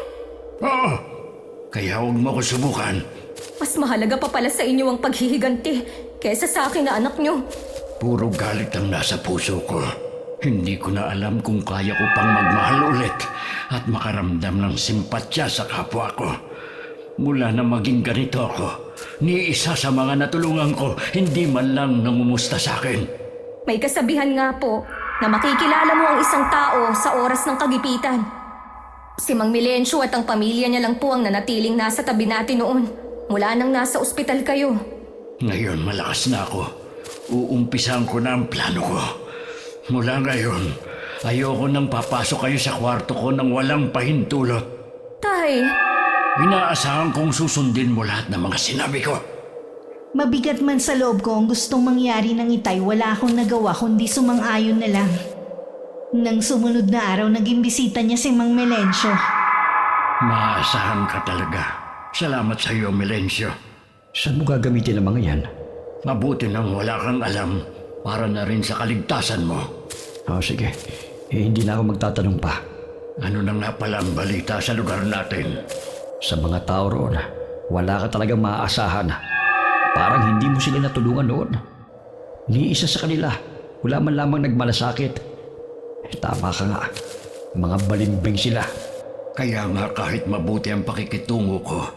Oo. Kaya huwag mo ko subukan. Mas mahalaga pa pala sa inyo ang paghihiganti kesa sa akin na anak niyo. Puro galit ang nasa puso ko. Hindi ko na alam kung kaya ko pang magmahal ulit at makaramdam ng simpatya sa kapwa ko. Mula na maging ganito ako, ni isa sa mga natulungan ko, hindi man lang nangumusta sa akin. May kasabihan nga po na makikilala mo ang isang tao sa oras ng kagipitan. Si Mang Milencio at ang pamilya niya lang po ang nanatiling nasa tabi natin noon mula nang nasa ospital kayo. Ngayon malakas na ako. Uumpisahan ko na ang plano ko. Mula ngayon, ayoko nang papasok kayo sa kwarto ko nang walang pahintulot. Tay, Inaasahan kong susundin mo lahat ng mga sinabi ko. Mabigat man sa loob ko ang gustong mangyari ng itay, wala akong nagawa kundi sumang-ayon na lang. Nang sumunod na araw, naging bisita niya si Mang Melencio. Maaasahan ka talaga. Salamat sa iyo, Melencio. Saan mo gagamitin ang mga yan? Mabuti nang wala kang alam para na rin sa kaligtasan mo. Sige. Hindi na ako magtatanong pa. Ano na nga pala ang balita sa lugar natin? Sa mga tao roon, wala ka talagang maaasahan. Parang hindi mo sila natulungan noon. Ni isa sa kanila, wala man lamang nagmalasakit. Tama ka nga, mga balimbing sila. Kaya nga kahit mabuti ang pakikitungo ko,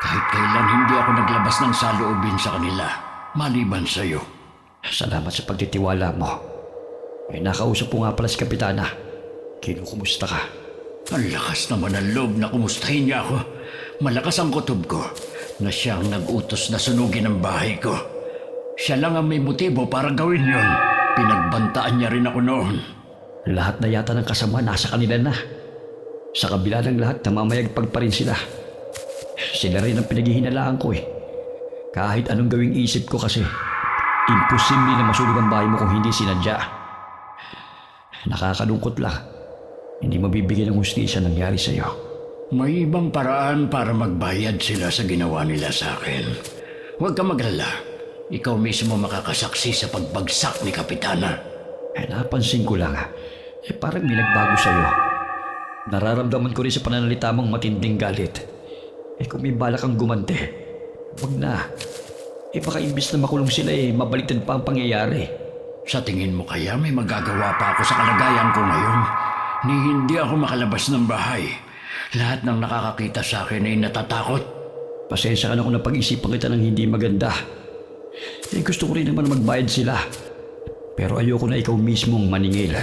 kahit kailan hindi ako naglabas ng saloobin sa kanila, maliban sa iyo. Salamat sa pagtitiwala mo. Nakausap ko nga pala si Kapitana. Kinukumusta ka? Ang lakas naman ng loob na kumustahin niya ako. Malakas ang kutob ko na siyang nag-utos na sunugin ang bahay ko. Siya lang ang may motibo para gawin yon. Pinagbantaan niya rin ako noon. Lahat na yata ng kasama nasa kanila na. Sa kabila ng lahat, namamayagpag pa rin sila. Sila rin ang pinaghihinalaan ko eh. Kahit anong gawing isip ko kasi, imposible na masunog ang bahay mo kung hindi sinadya. Nakakalungkot lang. Hindi mabibigyan ng hustisya nangyari sa'yo. May ibang paraan para magbayad sila sa ginawa nila sa akin. Huwag ka maglala. Ikaw mismo makakasaksi sa pagbagsak ni Kapitana. Napansin ko lang, parang may nagbago sa'yo. Nararamdaman ko rin sa pananalita mong matinding galit. Kung may balak kang gumante, wag na. Baka imbis na makulong sila mabaliktad pa ang pangyayari. Sa tingin mo kaya may magagawa pa ako sa kalagayan ko ngayon? Ni hindi ako makalabas ng bahay. Lahat ng nakakakita sa akin ay natatakot. Pasensya ka na kung napag-isipan kita ng hindi maganda. Gusto ko rin naman magbayad sila. Pero ayoko na ikaw mismong maningil.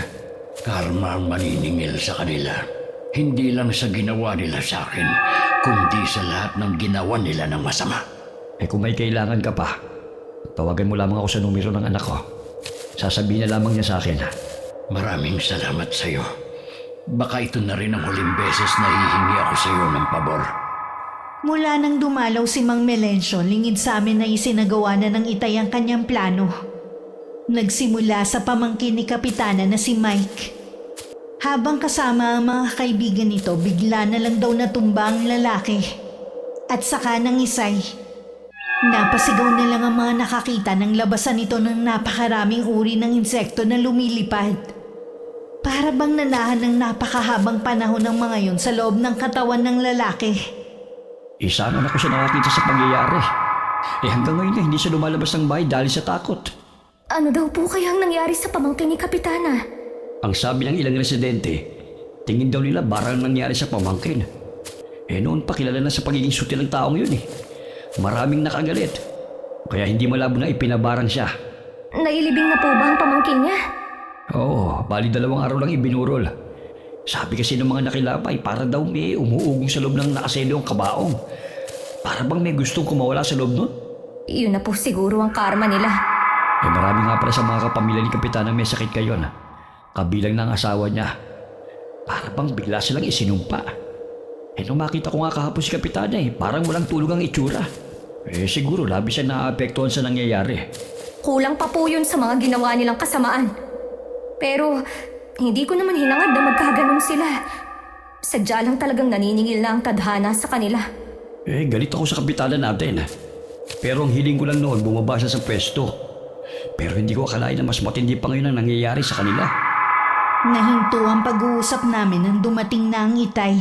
Karma ang maniningil sa kanila. Hindi lang sa ginawa nila sa akin, kundi sa lahat ng ginawa nila ng masama. Kung may kailangan ka pa, tawagan mo lamang ako sa numero ng anak ko. Sasabihin na lamang niya sa akin. Maraming salamat sa iyo. Baka ito na rin ang huling beses na hihingi ako sa iyo ng pabor. Mula nang dumalaw si Mang Melencio, lingid sa amin na isinagawa na ng Itay ang kanyang plano. Nagsimula sa pamangkin ni Kapitana na si Mike. Habang kasama ang mga kaibigan nito, bigla na lang daw natumba ang lalaki. At saka ng isay. Napasigaw na lang ang mga nakakita ng labasan nito ng napakaraming uri ng insekto na lumilipad. Para bang nanahan ng napakahabang panahon ng mga yun sa loob ng katawan ng lalaki. Isa na ako siya nakakita sa pangyayari. Hanggang ngayon hindi siya lumalabas ng bahay dahil sa takot. Ano daw po kayang nangyari sa pamangkin ni Kapitana? Ang sabi ng ilang residente, tingin daw nila barang nangyari sa pamangkin. Noon pa kilala na sa pagiging sutil ng taong yun. Maraming nakagalit. Kaya hindi malabo na ipinabarang siya. Nailibing na po ba ang pamangkin niya? Oo, bali 2 araw lang ibinurol. Sabi kasi ng mga nakilapay, para daw may umuugong sa loob ng nakasedyong kabaong. Para bang may gustong kumawala sa loob nun? Yun na po siguro ang karma nila. Marami nga pala sa mga kapamilya ni Kapitana may sakit kayo na. Kabilang ng asawa niya. Para bang bigla silang isinumpa. Nung makita ko nga kahapon si Kapitana parang walang tulog ang itsura. Siguro labis siya naapektuhan sa nangyayari. Kulang pa po yun sa mga ginawa nilang kasamaan. Pero hindi ko naman hinangad na magkaganon sila. Sadya lang talagang naniningil na ang tadhana sa kanila. Galit ako sa Kapitana natin. Pero ang hiling ko lang noon bumaba siya sa pwesto. Pero hindi ko akalain na mas matindi pa ngayon ang nangyayari sa kanila. Nahinto ang pag-uusap namin nang dumating na ang Itay.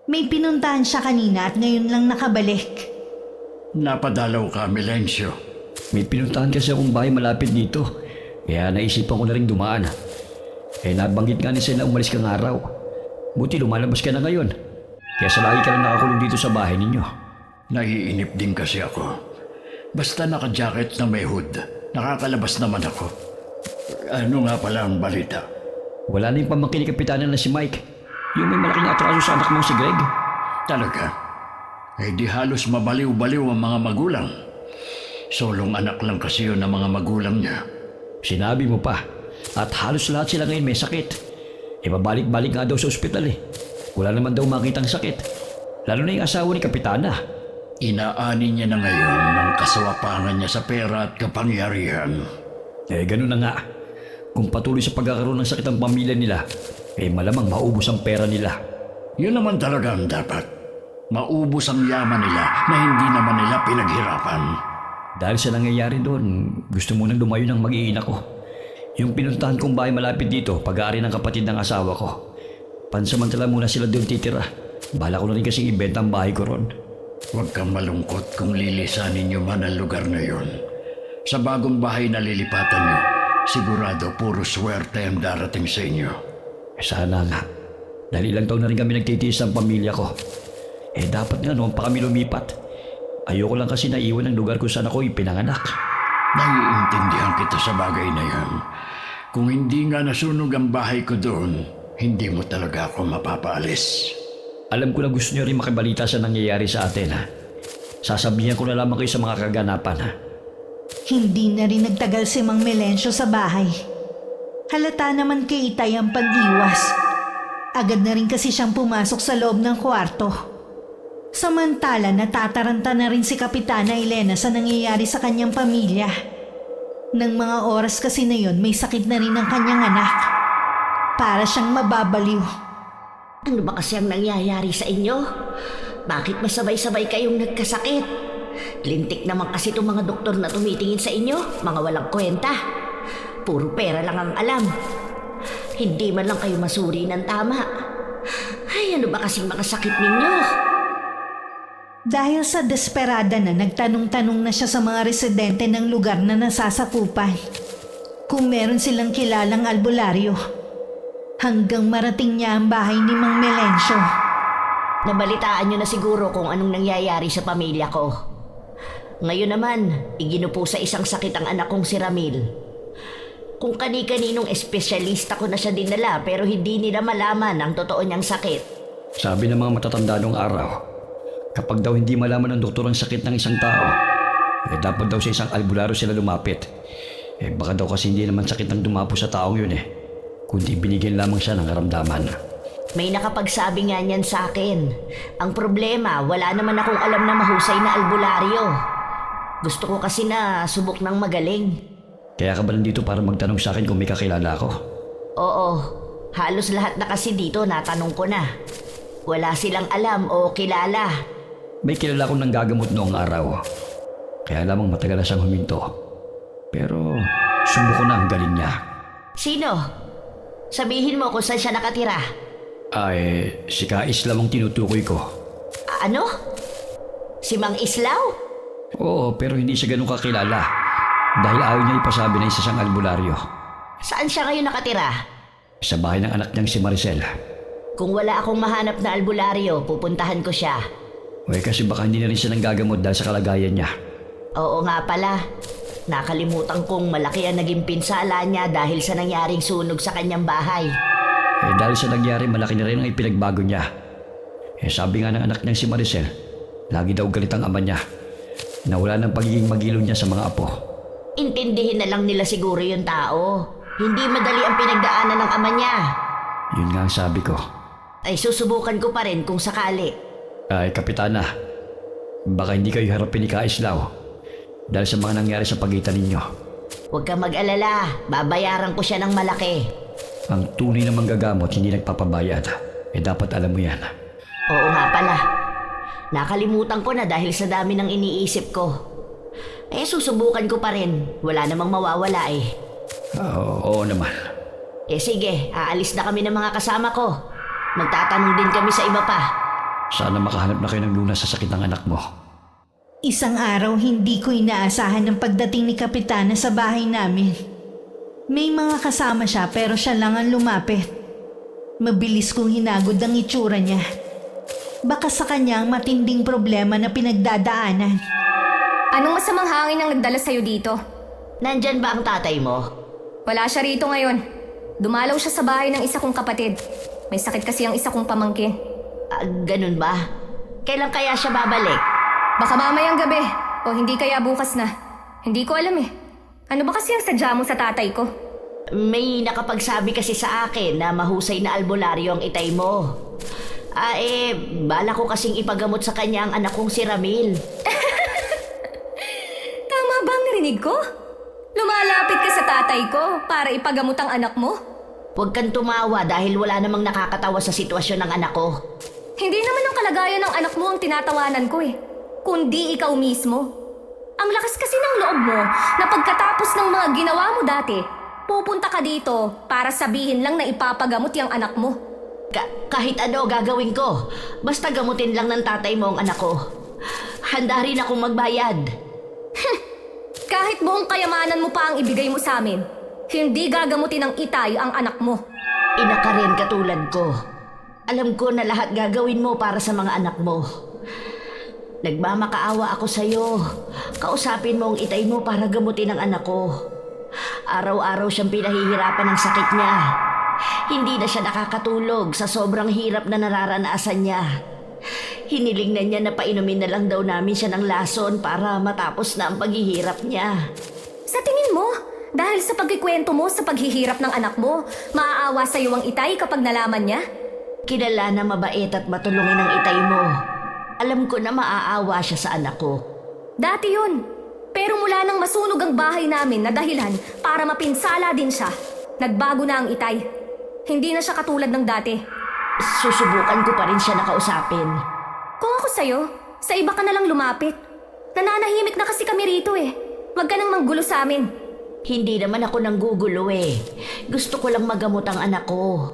May pinuntahan siya kanina at ngayon lang nakabalik. Napadalaw ka, Melencio. May pinuntahan kasi akong bahay malapit dito. Kaya naisipan ko na rin dumaan. Nabanggit nga ni Sen na umalis kang araw. Buti lumalabas ka na ngayon. Kaya sa lagi ka lang nakakulong dito sa bahay ninyo. Naiinip din kasi ako. Basta naka-jacket na may hood, nakakalabas naman ako. Ano nga pala ang balita? Wala na yung pamangkin ni Kapitana na si Mike. Yung may malaking atraso sa anak mong si Greg. Talaga? Di halos mabaliw-baliw ang mga magulang. Solong anak lang kasi yun ng mga magulang niya. Sinabi mo pa. At halos lahat sila ngayon may sakit. Babalik-balik nga daw sa ospital Wala naman daw makitang sakit. Lalo na yung asawa ni Kapitana. Inaani niya na ngayon ng kasawapangan niya sa pera at kapangyarihan. Ganun na nga. Kung patuloy sa pagkakaroon ng sakit ang pamilya nila, malamang maubos ang pera nila. Yun naman talaga ang dapat. Maubos ang yaman nila na hindi naman nila pinaghirapan. Dahil sa nangyayari doon, gusto mo nang lumayo ng mag-iina ko. Yung pinuntahan kong bahay malapit dito, pag-aari ng kapatid ng asawa ko. Pansamantala muna sila doon titira. Bala ko na rin kasing ibenta ang bahay ko ron. Huwag kang malungkot kung lilisanin niyo man ang lugar na yon. Sa bagong bahay na lilipatan niyo, sigurado puro swerte ang darating sa inyo. Sana nga. Dahil ilang taon na rin kami nagtitiis ng pamilya ko. Dapat nga noon pa kami lumipat. Ayoko lang kasi naiwan ang lugar kung saan ako ipinanganak. Naiintindihan kita sa bagay na yan. Kung hindi nga nasunog ang bahay ko doon, hindi mo talaga ako mapapaalis. Alam ko na gusto niyo rin makibalita sa nangyayari sa atin. Sasabihan ko na lamang kayo sa mga kaganapan. Hindi na rin nagtagal si Mang Melencio sa bahay. Halata naman kay Itay ang pag-iwas. Agad na rin kasi siyang pumasok sa loob ng kwarto. Samantala natataranta na rin si Kapitana Elena sa nangyayari sa kanyang pamilya. Nang mga oras kasi na yon, may sakit na rin ang kanyang anak. Para siyang mababaliw. Ano ba kasi ang nangyayari sa inyo? Bakit masabay-sabay kayong nagkasakit? Lintik naman kasi itong mga doktor na tumitingin sa inyo, mga walang kwenta. Puro pera lang ang alam. Hindi man lang kayo masuri ng tama. Ay, ano ba kasing mga sakit ninyo? Dahil sa desperada na, nagtanong-tanong na siya sa mga residente ng lugar na nasasakupan kung meron silang kilalang albularyo. Hanggang marating niya ang bahay ni Mang Melencio. Nabalitaan niyo na siguro kung anong nangyayari sa pamilya ko. Ngayon naman, iginupo sa isang sakit ang anak kong si Ramil. Kung kani-kaninong espesyalista ko na siya dinala pero hindi nila malaman ang totoo niyang sakit. Sabi ng mga matatanda nung araw, kapag daw hindi malaman ng doktor ang sakit ng isang tao, dapat daw sa isang albularyo sila lumapit. Baka daw kasi hindi naman sakit ng dumapo sa taong yun kundi binigyan lamang siya ng karamdaman. May nakapagsabi nga niyan sa akin. Ang problema, wala naman akong alam na mahusay na albularyo. Gusto ko kasi na subok ng magaling. Kaya ka ba nandito para magtanong sa akin kung may kakilala ako? Oo, halos lahat na kasi dito natanong ko na. Wala silang alam o kilala. May kilala akong nanggagamot noong araw. Kaya lamang matagal na siyang huminto. Pero subuko na ang galing niya. Sino? Sabihin mo kung saan siya nakatira. Si Ka-Islam ang tinutukoy ko. Ano? Si Mang Islaw? Oo, pero hindi siya ganun kakilala. Dahil ayaw niya ipasabi na isa siyang albularyo. Saan siya ngayon nakatira? Sa bahay ng anak niyang si Maricel. Kung wala akong mahanap na albularyo, pupuntahan ko siya. Kasi baka hindi na rin siya nanggagamot dahil sa kalagayan niya. Oo nga pala. Nakalimutan kong malaki ang naging pinsala niya dahil sa nangyaring sunog sa kanyang bahay. Dahil sa nangyari, malaki na rin ang ipinagbago niya. Sabi nga ng anak niyang si Maricel, lagi daw galit ang ama niya. Na wala ng pagiging magilong niya sa mga apo. Intindihin na lang nila siguro yung tao. Hindi madali ang pinagdaanan ng ama niya. Yun nga ang sabi ko. Ay susubukan ko pa rin kung sakali. Kapitana, baka hindi kayo harapin ni Ka-Islaw dahil sa mga nangyari sa pagitan ninyo. Huwag kang mag-alala, babayaran ko siya ng malaki. Ang tunay na manggagamot hindi nagpapabayad. Dapat alam mo yan. Oo nga pala. Nakalimutan ko na dahil sa dami ng iniisip ko. Susubukan ko pa rin. Wala namang mawawala Oo naman. Sige, aalis na kami ng mga kasama ko. Magtatanong din kami sa iba pa. Sana makahanap na kayo ng lunas sa sakit ng anak mo. Isang araw hindi ko inaasahan ang pagdating ni Kapitana sa bahay namin. May mga kasama siya pero siya lang ang lumapit. Mabilis kong hinagod ang itsura niya. Baka sa kanya ang matinding problema na pinagdadaanan. Anong masamang hangin ang nagdala sa'yo dito? Nandyan ba ang tatay mo? Wala siya rito ngayon. Dumalaw siya sa bahay ng isa kong kapatid. May sakit kasi ang isa kong pamangkin. Ganun ba? Kailan kaya siya babalik? Baka mamayang gabi o hindi kaya bukas na. Hindi ko alam Ano ba kasi ang sadya mo sa tatay ko? May nakapagsabi kasi sa akin na mahusay na albularyo ang itay mo. Bala ko kasing ipagamot sa kanya ang anak kong si Ramil. Tama ba ang narinig ko? Lumalapit ka sa tatay ko para ipagamot ang anak mo? Huwag kang tumawa dahil wala namang nakakatawa sa sitwasyon ng anak ko. Hindi naman ang kalagayan ng anak mo ang tinatawanan ko kundi ikaw mismo. Ang lakas kasi ng loob mo na pagkatapos ng mga ginawa mo dati, pupunta ka dito para sabihin lang na ipapagamot yung anak mo. Kahit ano gagawin ko, basta gamutin lang ng tatay mo ang anak ko. Handa rin akong magbayad. Kahit buong kayamanan mo pa ang ibigay mo sa amin, hindi gagamutin ng itay ang anak mo. Ina ka rin katulad ko. Alam ko na lahat gagawin mo para sa mga anak mo. Nagmamakaawa ako sa'yo. Kausapin mo ang itay mo para gamutin ang anak ko. Araw-araw siyang pinahihirapan ng sakit niya. Hindi na siya nakakatulog sa sobrang hirap na nararanasan niya. Hiniling na niya na painumin na lang daw namin siya ng lason para matapos na ang paghihirap niya. Sa tingin mo, dahil sa pagkikwento mo sa paghihirap ng anak mo, maaawa sa iyo ang itay kapag nalaman niya? Kilala na mabait at matulungin ang itay mo. Alam ko na maaawa siya sa anak ko. Dati yun. Pero mula nang masunog ang bahay namin na dahilan para mapinsala din siya, nagbago na ang itay. Hindi na siya katulad ng dati. Susubukan ko pa rin siya nakausapin. Kung ako sa'yo, sa iba ka na lang lumapit. Nananahimik na kasi kami rito Huwag ka nang manggulo sa amin. Hindi naman ako nanggugulo Gusto ko lang magamot ang anak ko.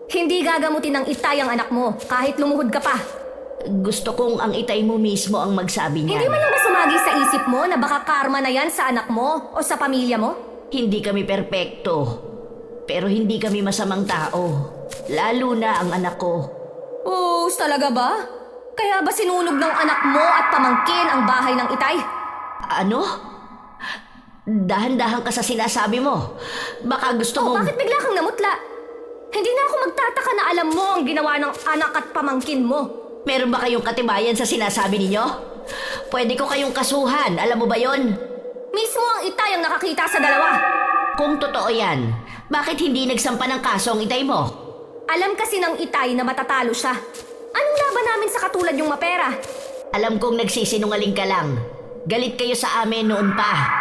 Hindi gagamutin ng itay ang anak mo kahit lumuhod ka pa. Gusto kong ang itay mo mismo ang magsabi niya. Hindi man lang ba sumagi sa isip mo na baka karma na yan sa anak mo o sa pamilya mo? Hindi kami perpekto. Pero hindi kami masamang tao. Lalo na ang anak ko. Talaga ba? Kaya ba sinunog ng anak mo at pamangkin ang bahay ng itay? Ano? Dahan-dahan ka sa sinasabi mo. Baka gusto Oh, mong... bakit bigla kang namutla? Hindi na ako magtataka na alam mo ang ginawa ng anak at pamangkin mo. Meron ba kayong katibayan sa sinasabi ninyo? Pwede ko kayong kasuhan, alam mo ba yon? Mismo ang itay ang nakakita sa dalawa. Kung totoo yan, bakit hindi nagsampa ng kaso ang itay mo? Alam kasi ng itay na matatalo siya. Anong laban namin sa katulad yung mapera? Alam kong nagsisinungaling ka lang. Galit kayo sa amin noon pa.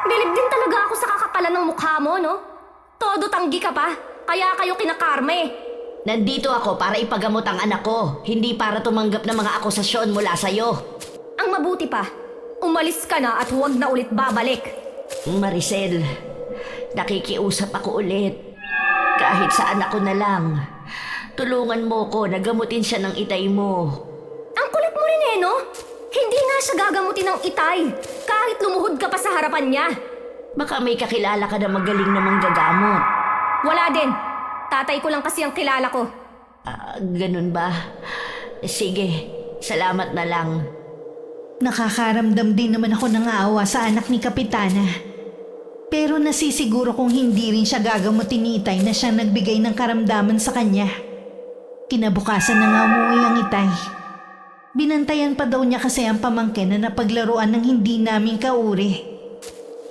Bilib din talaga ako sa kakakalan ng mukha mo, no? Todo tanggi ka pa, kaya kayo kinakarme. Nandito ako para ipagamot ang anak ko, hindi para tumanggap ng mga akusasyon mula sa'yo. Ang mabuti pa, umalis ka na at huwag na ulit babalik. Maricel, nakikiusap ako ulit. Kahit sa anak ko na lang. Tulungan mo ko na gamutin siya ng itay mo. Ang kulit mo rin no? Hindi nga siya gagamutin ng itay, kahit lumuhod ka pa sa harapan niya. Baka may kakilala ka na magaling na manggagamot. Wala din. Tatay ko lang kasi ang kilala ko. Ganun ba? Sige, salamat na lang. Nakakaramdam din naman ako ng aawa sa anak ni Kapitana. Pero nasisiguro kong hindi rin siya gagamutin ni Itay na siya nagbigay ng karamdaman sa kanya. Kinabukasan na nga umuwi ang Itay. Binantayan pa daw niya kasi ang pamangkin na napaglaruan ng hindi namin kauri.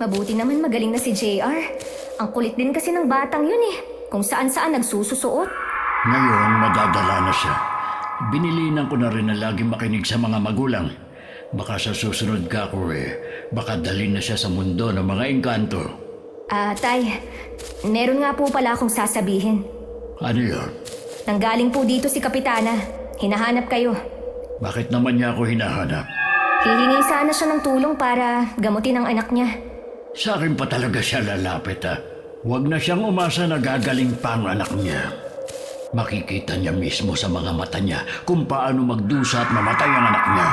Mabuti naman magaling na si JR. Ang kulit din kasi ng batang yun kung saan-saan nagsususuot. Ngayon, madadala na siya. Binilinan ko na rin na lagi makinig sa mga magulang. Baka sa susunod ka ko baka dalhin na siya sa mundo ng mga engkanto. Tay, meron nga po pala akong sasabihin. Ano yun? Nanggaling po dito si Kapitana. Hinahanap kayo. Bakit naman niya ako hinahanap? Hihingi sana siya ng tulong para gamutin ang anak niya. Sa akin pa talaga siya lalapit Huwag na siyang umasa na gagaling pa ang anak niya. Makikita niya mismo sa mga mata niya kung paano magdusa at mamatay ang anak niya.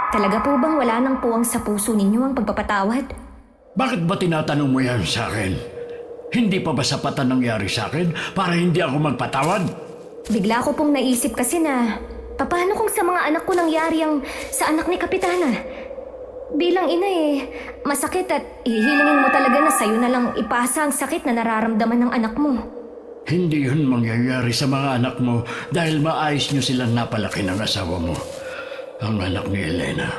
Talaga po bang wala nang puwang sa puso ninyo ang pagpapatawad? Bakit ba tinatanong mo yan sa akin? Hindi pa ba sapat ang nangyari sa akin para hindi ako magpatawad? Bigla ko pong naisip kasi na paano kung sa mga anak ko nangyari ang sa anak ni Kapitana? Bilang ina masakit at ihilingin mo talaga na sa'yo na lang ipasa ang sakit na nararamdaman ng anak mo. Hindi yun mangyayari sa mga anak mo dahil maayos niyo silang napalaki ng asawa mo. Ang anak ni Elena,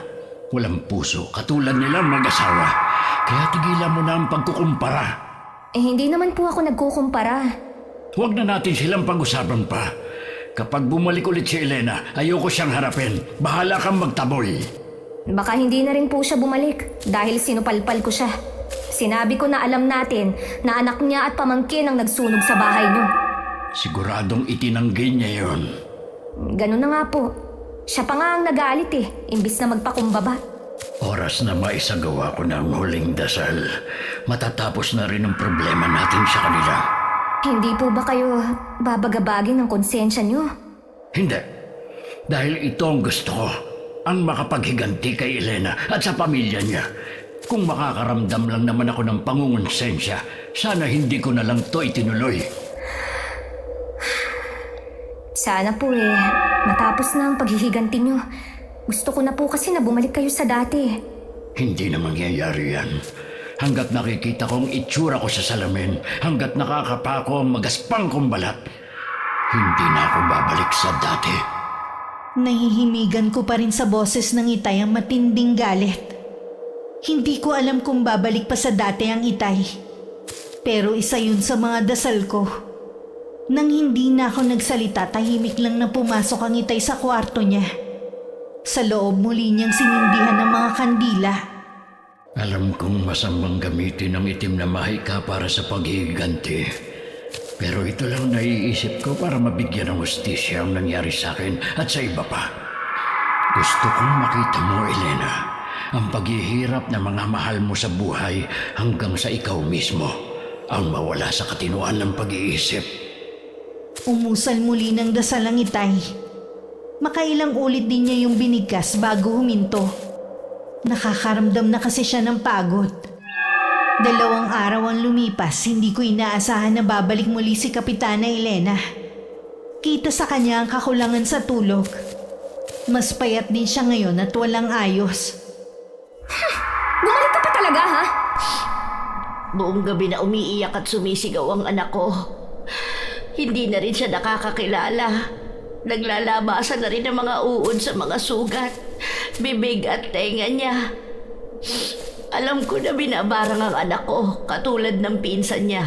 walang puso, katulad nilang mag-asawa. Kaya tigilan mo na ang pagkukumpara. Hindi naman po ako nagkukumpara. Huwag na natin silang pag-usapan pa. Kapag bumalik ulit si Elena, ayoko siyang harapin. Bahala kang magtaboy. Baka hindi na rin po siya bumalik dahil sinupalpal ko siya. Sinabi ko na alam natin na anak niya at pamangkin ang nagsunog sa bahay niyo. Siguradong itinanggi niya yon. Ganun na nga po. Siya pa nga ang nagalit imbis na magpakumbaba. Oras na maisagawa ko ng huling dasal. Matatapos na rin ang problema natin sa kanila. Hindi po ba kayo babagabagin ng konsensya niyo? Hindi. Dahil ito ang gusto ko. Ang makapaghiganti kay Elena at sa pamilya niya. Kung makakaramdam lang naman ako ng pangungonsensya, sana hindi ko na lang to itinuloy. Sana po matapos na ang paghihiganti niyo. Gusto ko na po kasi na bumalik kayo sa dati. Hindi na mangyayari yan. Hanggat nakikita ko ang itsura ko sa salamin, hanggat nakakapa ko ang magaspang kong balat, hindi na ako babalik sa dati. Nahihimigan ko pa rin sa boses ng Itay ang matinding galit. Hindi ko alam kung babalik pa sa dati ang Itay. Pero isa yun sa mga dasal ko. Nang hindi na ako nagsalita, tahimik lang na pumasok ang Itay sa kwarto niya. Sa loob muli niyang sinindihan ng mga kandila. Alam kong masamang gamitin ang itim na mahika para sa paghihiganti. Pero ito lang naiisip ko para mabigyan ng hustisya ang nangyari sa akin at sa iba pa. Gusto kong makita mo, Elena, ang paghihirap ng mga mahal mo sa buhay hanggang sa ikaw mismo ang mawala sa katinuan ng pag-iisip. Umusal muli ng dasal ang Itay. Makailang ulit din niya yung binigkas bago huminto. Nakakaramdam na kasi siya ng pagod. 2 araw ang lumipas, hindi ko inaasahan na babalik muli si Kapitana Elena. Kita sa kanya ang kakulangan sa tulog. Mas payat din siya ngayon at walang ayos. talaga, ha? Buong gabi na umiiyak at sumisigaw ang anak ko. Hindi na rin siya nakakakilala. Naglalabasan na rin ang mga uod sa mga sugat, bibig at tenga niya. Alam ko na binabarang ang anak ko, katulad ng pinsan niya.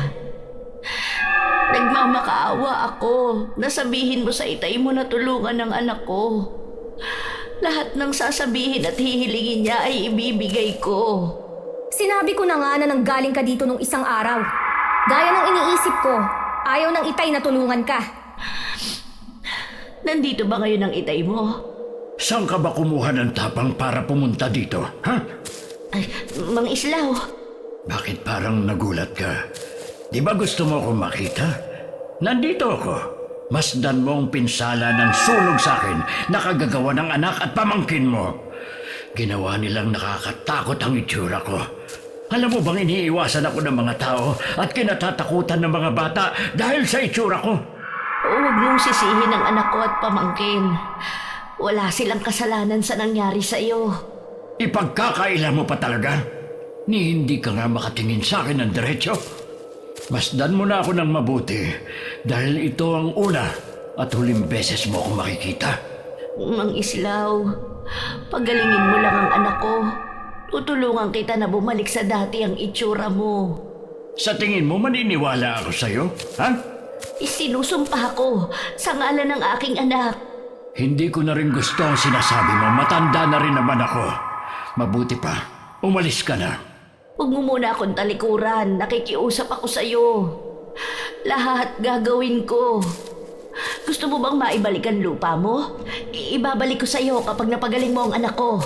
Nagmamakaawa ako na sabihin mo sa itay mo na tulungan ang anak ko. Lahat ng sasabihin at hihilingin niya ay ibibigay ko. Sinabi ko na nga na nanggaling ka dito nung isang araw. Gaya ng iniisip ko, ayaw ng itay na tulungan ka. Nandito ba ngayon ang itay mo? Saan ka ba kumuha ng tapang para pumunta dito, ha? Ay, Mang Islaw, Bakit parang nagulat ka? Di ba gusto mo akong makita? Nandito ako. Masdan mo ang pinsala ng sunog sa akin na kagagawa ng anak at pamangkin mo. Ginawa nilang nakakatakot ang itsura ko. Alam mo bang iniiwasan ako ng mga tao at kinatatakutan ng mga bata dahil sa itsura ko? huwag mong sisihin ang anak ko at pamangkin. Wala silang kasalanan sa nangyari sa iyo. Ipagkakaila mo pa talaga? Ni hindi ka nga makatingin sa akin ng diretsyo. Masdan mo na ako ng mabuti dahil ito ang una at huling beses mo akong makikita. Mang Islaw, pagalingin mo lang ang anak ko. Tutulungan kita na bumalik sa dati ang itsura mo. Sa tingin mo maniniwala ako sa'yo, ha? Isinusumpa ko sa ngalan ng aking anak. Hindi ko na rin gusto ang sinasabi mo. Matanda na rin naman ako. Mabuti pa, umalis ka na. Huwag mo muna akong talikuran. Nakikiusap ako sa iyo. Lahat gagawin ko. Gusto mo bang maibalik ang lupa mo? Ibabalik ko sa iyo kapag napagaling mo ang anak ko.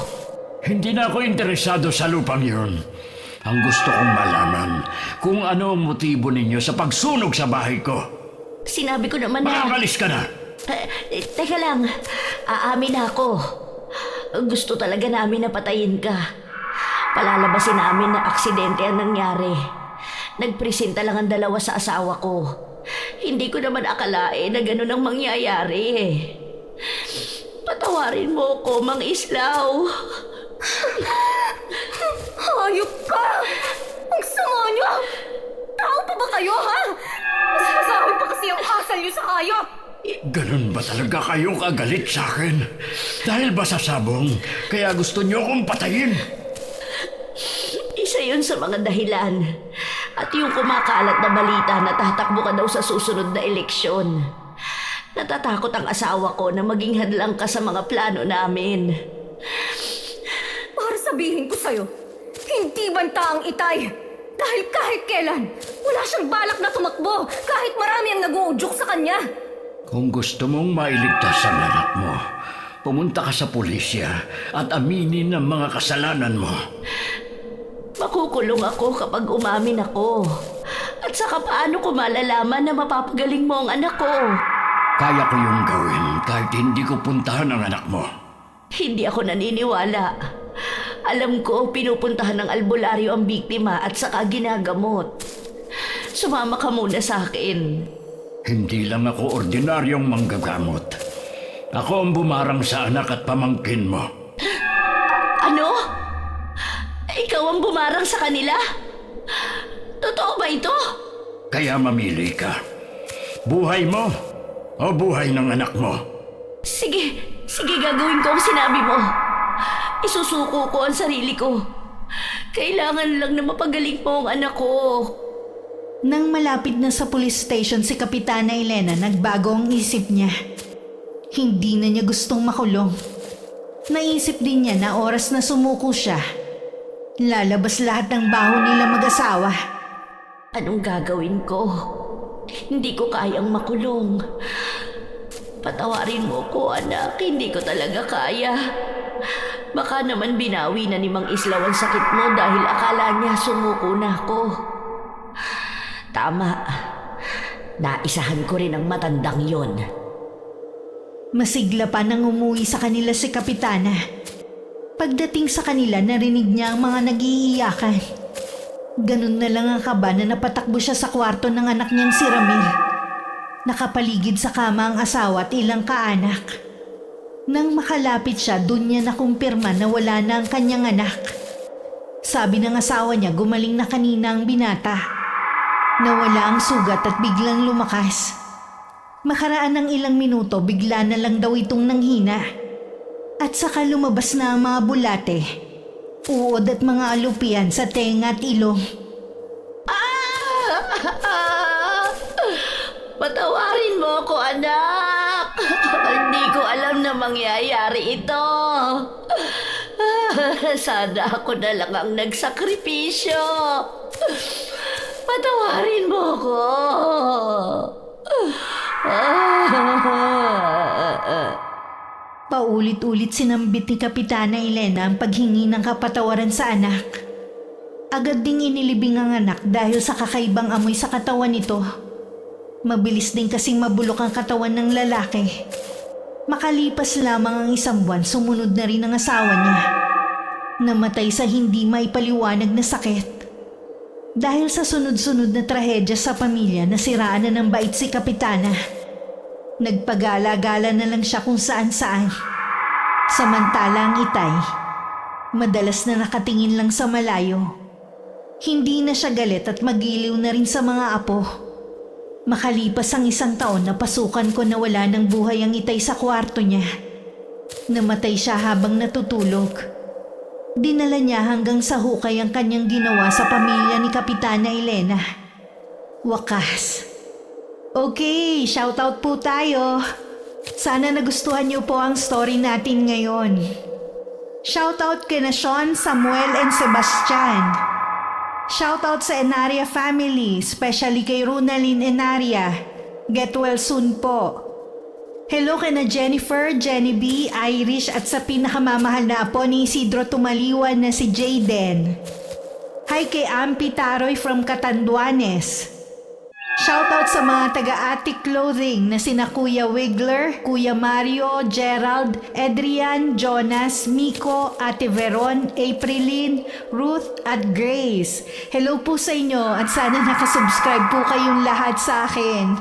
Hindi na ako interesado sa lupang yun. Ang gusto kong malaman kung ano ang motibo ninyo sa pagsunog sa bahay ko. Sinabi ko naman na... Makakalis ka na! Teka lang, aamin ako. Gusto talaga namin na patayin ka. Palalabasin namin na aksidente ang nangyari. Nagpresenta lang ang dalawa sa asawa ko. Hindi ko naman akalain na ganun ang mangyayari eh. Patawarin mo ko, Mang Islaw. Hayop ka! Ang sama niyo! Tao pa ba kayo, ha? Mas masahol pa kasi ang asal niyo sa hayop! Ganun ba talaga kayo kagalit sa akin? Dahil ba sa sabong, kaya gusto niyo akong patayin? Isa yun sa mga dahilan. At yung kumakalat na balita na tatakbo ka daw sa susunod na eleksyon. Natatakot ang asawa ko na maging hadlang ka sa mga plano namin. Para sabihin ko sa'yo, hindi banta ang itay! Dahil kahit kailan, wala siyang balak na tumakbo kahit marami ang nag-uudyok sa kanya! Kung gusto mong mailigtas ang anak mo, pumunta ka sa pulisya at aminin ang mga kasalanan mo. Makukulong ako kapag umamin ako. At saka paano ko malalaman na mapapagaling mo ang anak ko? Kaya ko yung gawin kahit hindi ko puntahan ang anak mo. Hindi ako naniniwala. Alam ko pinupuntahan ng albularyo ang biktima at saka ginagamot. Sumama ka muna sa akin. Hindi lang ako ordinaryong manggagamot. Ako ang bumarang sa anak at pamangkin mo. Ano? Ikaw ang bumarang sa kanila? Totoo ba ito? Kaya mamili ka. Buhay mo o buhay ng anak mo? Sige gagawin ko ang sinabi mo. Isusuko ko ang sarili ko. Kailangan lang na mapagaling mo ang anak ko. Nang malapit na sa police station si Kapitana Elena, nagbago ang isip niya. Hindi na niya gustong makulong. Naisip din niya na oras na sumuko siya, lalabas lahat ng baho nila mag-asawa. Anong gagawin ko? Hindi ko kayang makulong. Patawarin mo ko, anak. Hindi ko talaga kaya. Baka naman binawi na ni Mang Islaw ang sakit mo dahil akala niya sumuko na ako. Tama. Naisahan ko rin ang matandang yon. Masigla pa nang umuwi sa kanila si Kapitana. Pagdating sa kanila, narinig niya ang mga nag-iiyakan. Ganun na lang ang kaba na napatakbo siya sa kwarto ng anak niyang si Ramil. Nakapaligid sa kama ang asawa at ilang kaanak. Nang makalapit siya, dun niya nakumpirma na wala na ang kanyang anak. Sabi ng asawa niya gumaling na kanina ang binata. Nawala ang sugat at biglang lumakas. Makaraan ng ilang minuto bigla na lang daw itong nanghina. At saka lumabas na ang mga bulate, uod at mga alupian sa tenga at ilong. Patawarin mo ako, anak. Hindi ko alam na mangyayari ito. Sana ako na lang ang nagsakripisyo. Patawarin mo ako. Paulit-ulit sinambit ni Kapitana Elena ang paghingi ng kapatawaran sa anak. Agad ding inilibing ang anak dahil sa kakaibang amoy sa katawan nito. Mabilis din kasing mabulok ang katawan ng lalaki. Makalipas lamang ang isang buwan, sumunod na rin ang asawa niya. Namatay sa hindi maipaliwanag na sakit. Dahil sa sunod-sunod na trahedya sa pamilya, nasiraan na ng bait si Kapitana. Nagpagala-gala na lang siya kung saan-saan. Samantala ang itay, madalas na nakatingin lang sa malayo. Hindi na siya galit at magiliw na rin sa mga apo. Makalipas ang isang taon, napasukan ko na wala ng buhay ang itay sa kwarto niya. Namatay siya habang natutulog. Dinala niya hanggang sa hukay ang kanyang ginawa sa pamilya ni Kapitana Elena. Wakas. Okay, shoutout po tayo. Sana nagustuhan niyo po ang story natin ngayon. Shoutout kina Sean, Samuel, and Sebastian. Shoutout sa Enaria family, especially kay Runalyn Enaria. Get well soon po. Hello kina Jennifer, Jenny B, Irish at sa pinakamamahal na apo ni Isidro Tumaliwan na si Jayden. Hi kay Ampi Taroy from Catanduanes. Shoutout sa mga taga-Attic Clothing na sina Kuya Wigler, Kuya Mario, Gerald, Adrian, Jonas, Miko, Ate Veron, Aprilyn, Ruth at Grace. Hello po sa inyo at sana nakasubscribe po kayong lahat sa akin.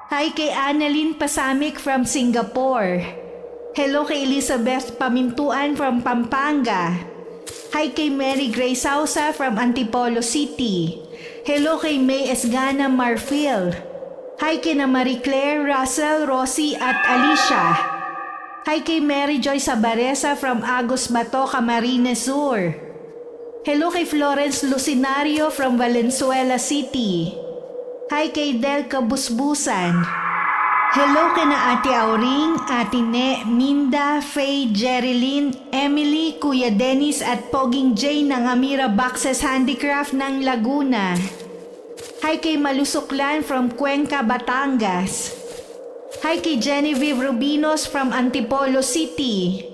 Hi kay Annalyn Pasamik from Singapore. Hello kay Elizabeth Pamintuan from Pampanga. Hi kay Mary Grace Sausa from Antipolo City. Hello kay May Esgana Marfil. Hi kay na Marie Claire, Russell, Rosie at Alicia. Hi kay Mary Joy Sabaresa from Agos Bato, Camarines Sur. Hello kay Florence Lucinario from Valenzuela City. Hi kay Del Kabusbusan. Hello kay na Ate Auring, Ate Ne, Minda, Faye, Jerilyn, Emily, Kuya Dennis at Poging J ng Amira Boxes Handicraft ng Laguna. Hi kay Malusuklan from Cuenca, Batangas. Hi kay Genevieve Rubinos from Antipolo City.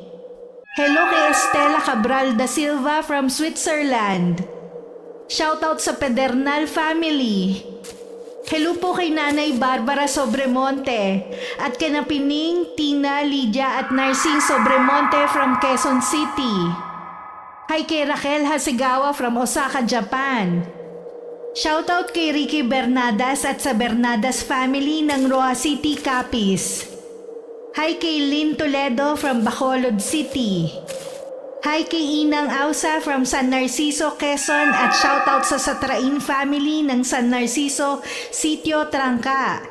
Hello kay Estela Cabral da Silva from Switzerland. Shoutout sa Pedernal family. Hello po kay Nanay Barbara Sobremonte at kay Pining, Tina, Lydia at Narsing Sobremonte from Quezon City. Hi kay Raquel Hasegawa from Osaka, Japan. Shoutout kay Ricky Bernadas at sa Bernadas family ng Roa City, Capiz. Hi kay Lynn Toledo from Bacolod City. Hi kay Inang Ausa from San Narciso, Quezon at shoutout sa Satrain family ng San Narciso, Sitio Trangka.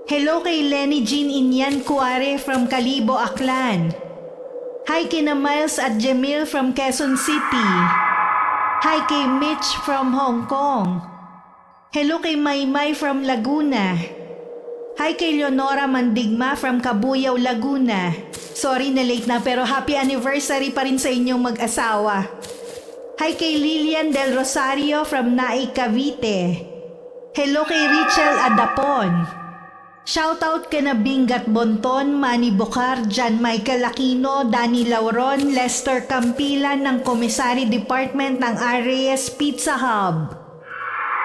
Hello kay Lenny Jean Inyan Cuare from Calibo, Aklan. Hi kay na Miles at Jamil from Quezon City. Hi kay Mitch from Hong Kong. Hello kay Maymay from Laguna. Hi kay Leonora Mandigma from Cabuyao, Laguna. Sorry na late na pero happy anniversary pa rin sa inyong mag-asawa. Hi kay Lilian Del Rosario from Naik, Cavite. Hello kay Richel Adapon. Shoutout ka na Bingat Bonton, Manny Bocar, John Michael Aquino, Danny Lauron, Lester Campilan ng Commissary Department ng RAS Pizza Hub.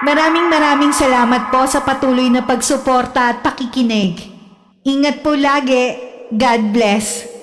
Maraming salamat po sa patuloy na pagsuporta at pakikinig. Ingat po lagi. God bless.